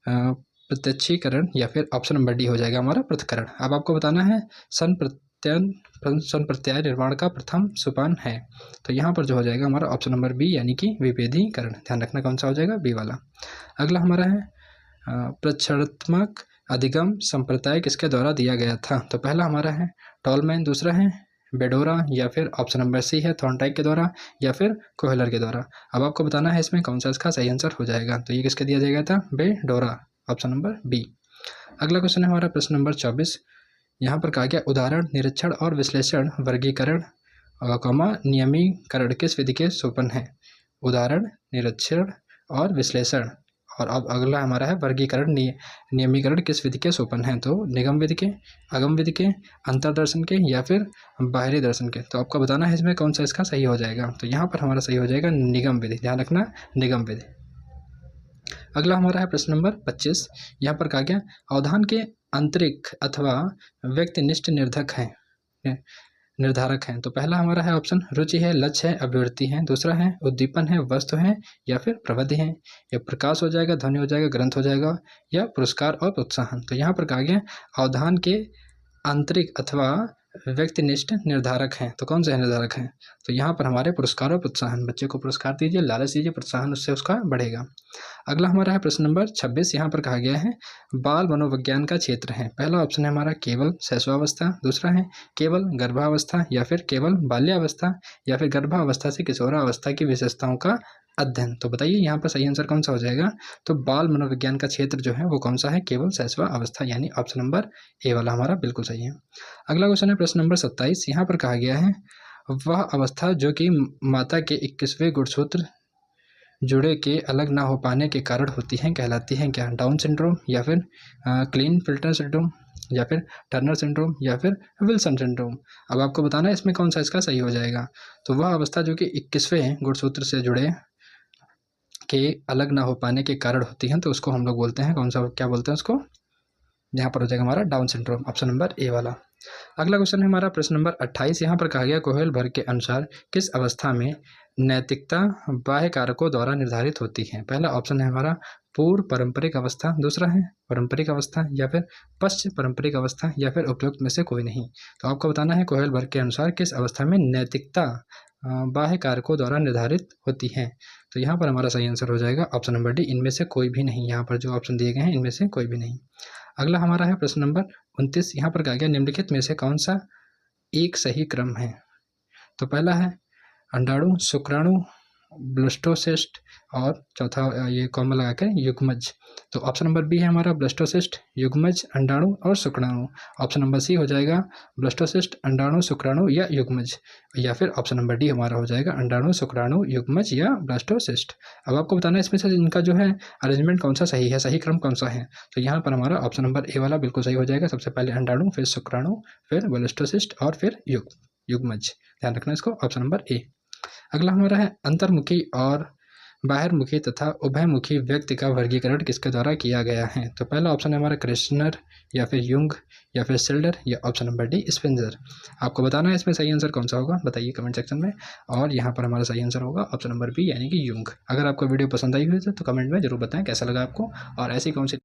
प्रत्यक्षीकरण, या फिर ऑप्शन नंबर डी हो जाएगा हमारा पृथक्करण। अब आपको बताना है सन प्रत्यय निर्माण का प्रथम सोपान है। तो यहाँ पर जो हो जाएगा हमारा ऑप्शन नंबर बी, यानी कि विभेदीकरण। ध्यान रखना कौन सा हो जाएगा, बी वाला। अगला हमारा है प्रक्षणात्मक अधिगम संप्रदाय किसके द्वारा दिया गया था। तो पहला हमारा है टॉलमैन, दूसरा है बेडोरा, या फिर ऑप्शन नंबर सी है थॉर्नडाइक के द्वारा, या फिर कोहलर के द्वारा। अब आपको बताना है इसमें कौन सा इसका सही आंसर हो जाएगा। तो ये किसके दिया जाएगा था, बेडोरा, ऑप्शन नंबर बी। अगला क्वेश्चन है हमारा प्रश्न नंबर 24। यहाँ पर कहा गया उदाहरण, निरीक्षण और विश्लेषण, वर्गीकरण नियमीकरण किस विधि के सोपान है। उदाहरण, निरीक्षण और विश्लेषण, और अब अगला हमारा है वर्गीकरण नियमीकरण किस विधि के सोपान है। तो निगम विधि के, अगम विधि के, अंतर्दर्शन के, या फिर बाहरी दर्शन के। तो आपको बताना है इसमें कौन सा इसका सही हो जाएगा। तो यहाँ पर हमारा सही हो जाएगा निगम विधि। ध्यान रखना, निगम विधि। अगला हमारा है प्रश्न नंबर 25। यहाँ पर कहा गया अवधान के आंतरिक अथवा व्यक्तिनिष्ठ निर्धारक हैं। तो पहला हमारा है ऑप्शन रुचि है, लक्ष्य है, अभिवृत्ति है, दूसरा है उद्दीपन है, वस्तु है, या फिर प्रवृत्ति है, या प्रकाश हो जाएगा, ध्वनि हो जाएगा, ग्रंथ हो जाएगा, या पुरस्कार और प्रोत्साहन। तो यहाँ पर कहा गया अवधान के आंतरिक अथवा व्यक्तिनिष्ठ निर्धारक हैं। तो कौन से निर्धारक हैं। तो यहाँ पर हमारे पुरस्कार और प्रोत्साहन, बच्चे को पुरस्कार दीजिए, लालच दीजिए, प्रोत्साहन उससे उसका बढ़ेगा। अगला हमारा है प्रश्न नंबर 26। यहाँ पर कहा गया है बाल मनोविज्ञान का क्षेत्र है। पहला ऑप्शन है हमारा केवल शैशवावस्था, दूसरा है केवल गर्भावस्था, या फिर केवल बाल्यावस्था, या फिर गर्भावस्था से किशोरावस्था की विशेषताओं का अध्ययन। तो बताइए यहाँ पर सही आंसर कौन सा हो जाएगा। तो बाल मनोविज्ञान का क्षेत्र जो है वो कौन सा है, केवल शैशव अवस्था, यानी ऑप्शन नंबर ए वाला हमारा बिल्कुल सही है। अगला क्वेश्चन है प्रश्न नंबर 27। यहाँ पर कहा गया है वह अवस्था जो कि माता के 21वें गुणसूत्र जुड़े के अलग ना हो पाने के कारण होती हैं कहलाती हैं क्या। डाउन सिंड्रोम, या फिर क्लीन फिल्टर सिंड्रोम, या फिर टर्नर सिंड्रोम, या फिर विल्सन सिंड्रोम। अब आपको बताना है इसमें कौन सा इसका सही हो जाएगा। तो वह अवस्था जो कि 21वें गुणसूत्र से जुड़े के अलग ना हो पाने के कारण होती हैं, तो उसको हम लोग बोलते हैं कौन सा, क्या बोलते हैं उसको। यहाँ पर हो जाएगा हमारा down syndrome, option number A वाला। अगला क्वेश्चन है हमारा प्रश्न नंबर 28। यहाँ पर कहा गया कोहेलबर्ग भर के अनुसार किस अवस्था में नैतिकता बाह्य कारकों द्वारा निर्धारित होती है। पहला ऑप्शन है हमारा पूर्व पारंपरिक अवस्था, दूसरा है पारंपरिक अवस्था, या फिर पश्चिम पारंपरिक अवस्था, या फिर उपयुक्त में से कोई नहीं। तो आपको बताना है कोहेलबर्ग के अनुसार किस अवस्था में नैतिकता बाह्य कारकों द्वारा निर्धारित होती है। तो यहाँ पर हमारा सही आंसर हो जाएगा ऑप्शन नंबर डी, इनमें से कोई भी नहीं। यहाँ पर जो ऑप्शन दिए गए हैं इनमें से कोई भी नहीं। अगला हमारा है प्रश्न नंबर 29। यहाँ पर कहा गया निम्नलिखित में से कौन सा एक सही क्रम है। तो पहला है अंडाणु, शुक्राणु, ब्लास्टोसिस्ट, और चौथा ये कॉमा लगाकर युग्मज। तो ऑप्शन नंबर बी है हमारा ब्लास्टोसिस्ट, युग्मज, अंडाणु और शुक्राणु। ऑप्शन नंबर सी हो जाएगा ब्लास्टोसिस्ट, अंडाणु, शुक्राणु या युग्मज, या फिर ऑप्शन नंबर डी हमारा हो जाएगा अंडाणु, शुक्राणु, युग्मज या ब्लास्टोसिस्ट। अब आपको बताना है इसमें से इनका जो है अरेंजमेंट कौन सा सही है, सही क्रम कौन सा है। तो यहाँ पर हमारा ऑप्शन नंबर ए वाला बिल्कुल सही हो जाएगा। सबसे पहले अंडाणु, फिर शुक्राणु, फिर ब्लास्टोसिस्ट और फिर युग्मज। ध्यान रखना इसको, ऑप्शन नंबर ए। अगला हमारा है अंतर्मुखी और बाहरमुखी तथा उभयमुखी व्यक्ति का वर्गीकरण किसके द्वारा किया गया है। तो पहला ऑप्शन है हमारा क्रिश्नर, या फिर युंग, या फिर सिल्डर, या ऑप्शन नंबर डी स्पेंजर। आपको बताना है इसमें सही आंसर कौन सा होगा, बताइए कमेंट सेक्शन में। और यहाँ पर हमारा सही आंसर होगा ऑप्शन नंबर बी, यानी कि युंग। अगर आपको वीडियो पसंद आई हुई है तो कमेंट में जरूर बताएं कैसा लगा आपको, और ऐसी कौन सी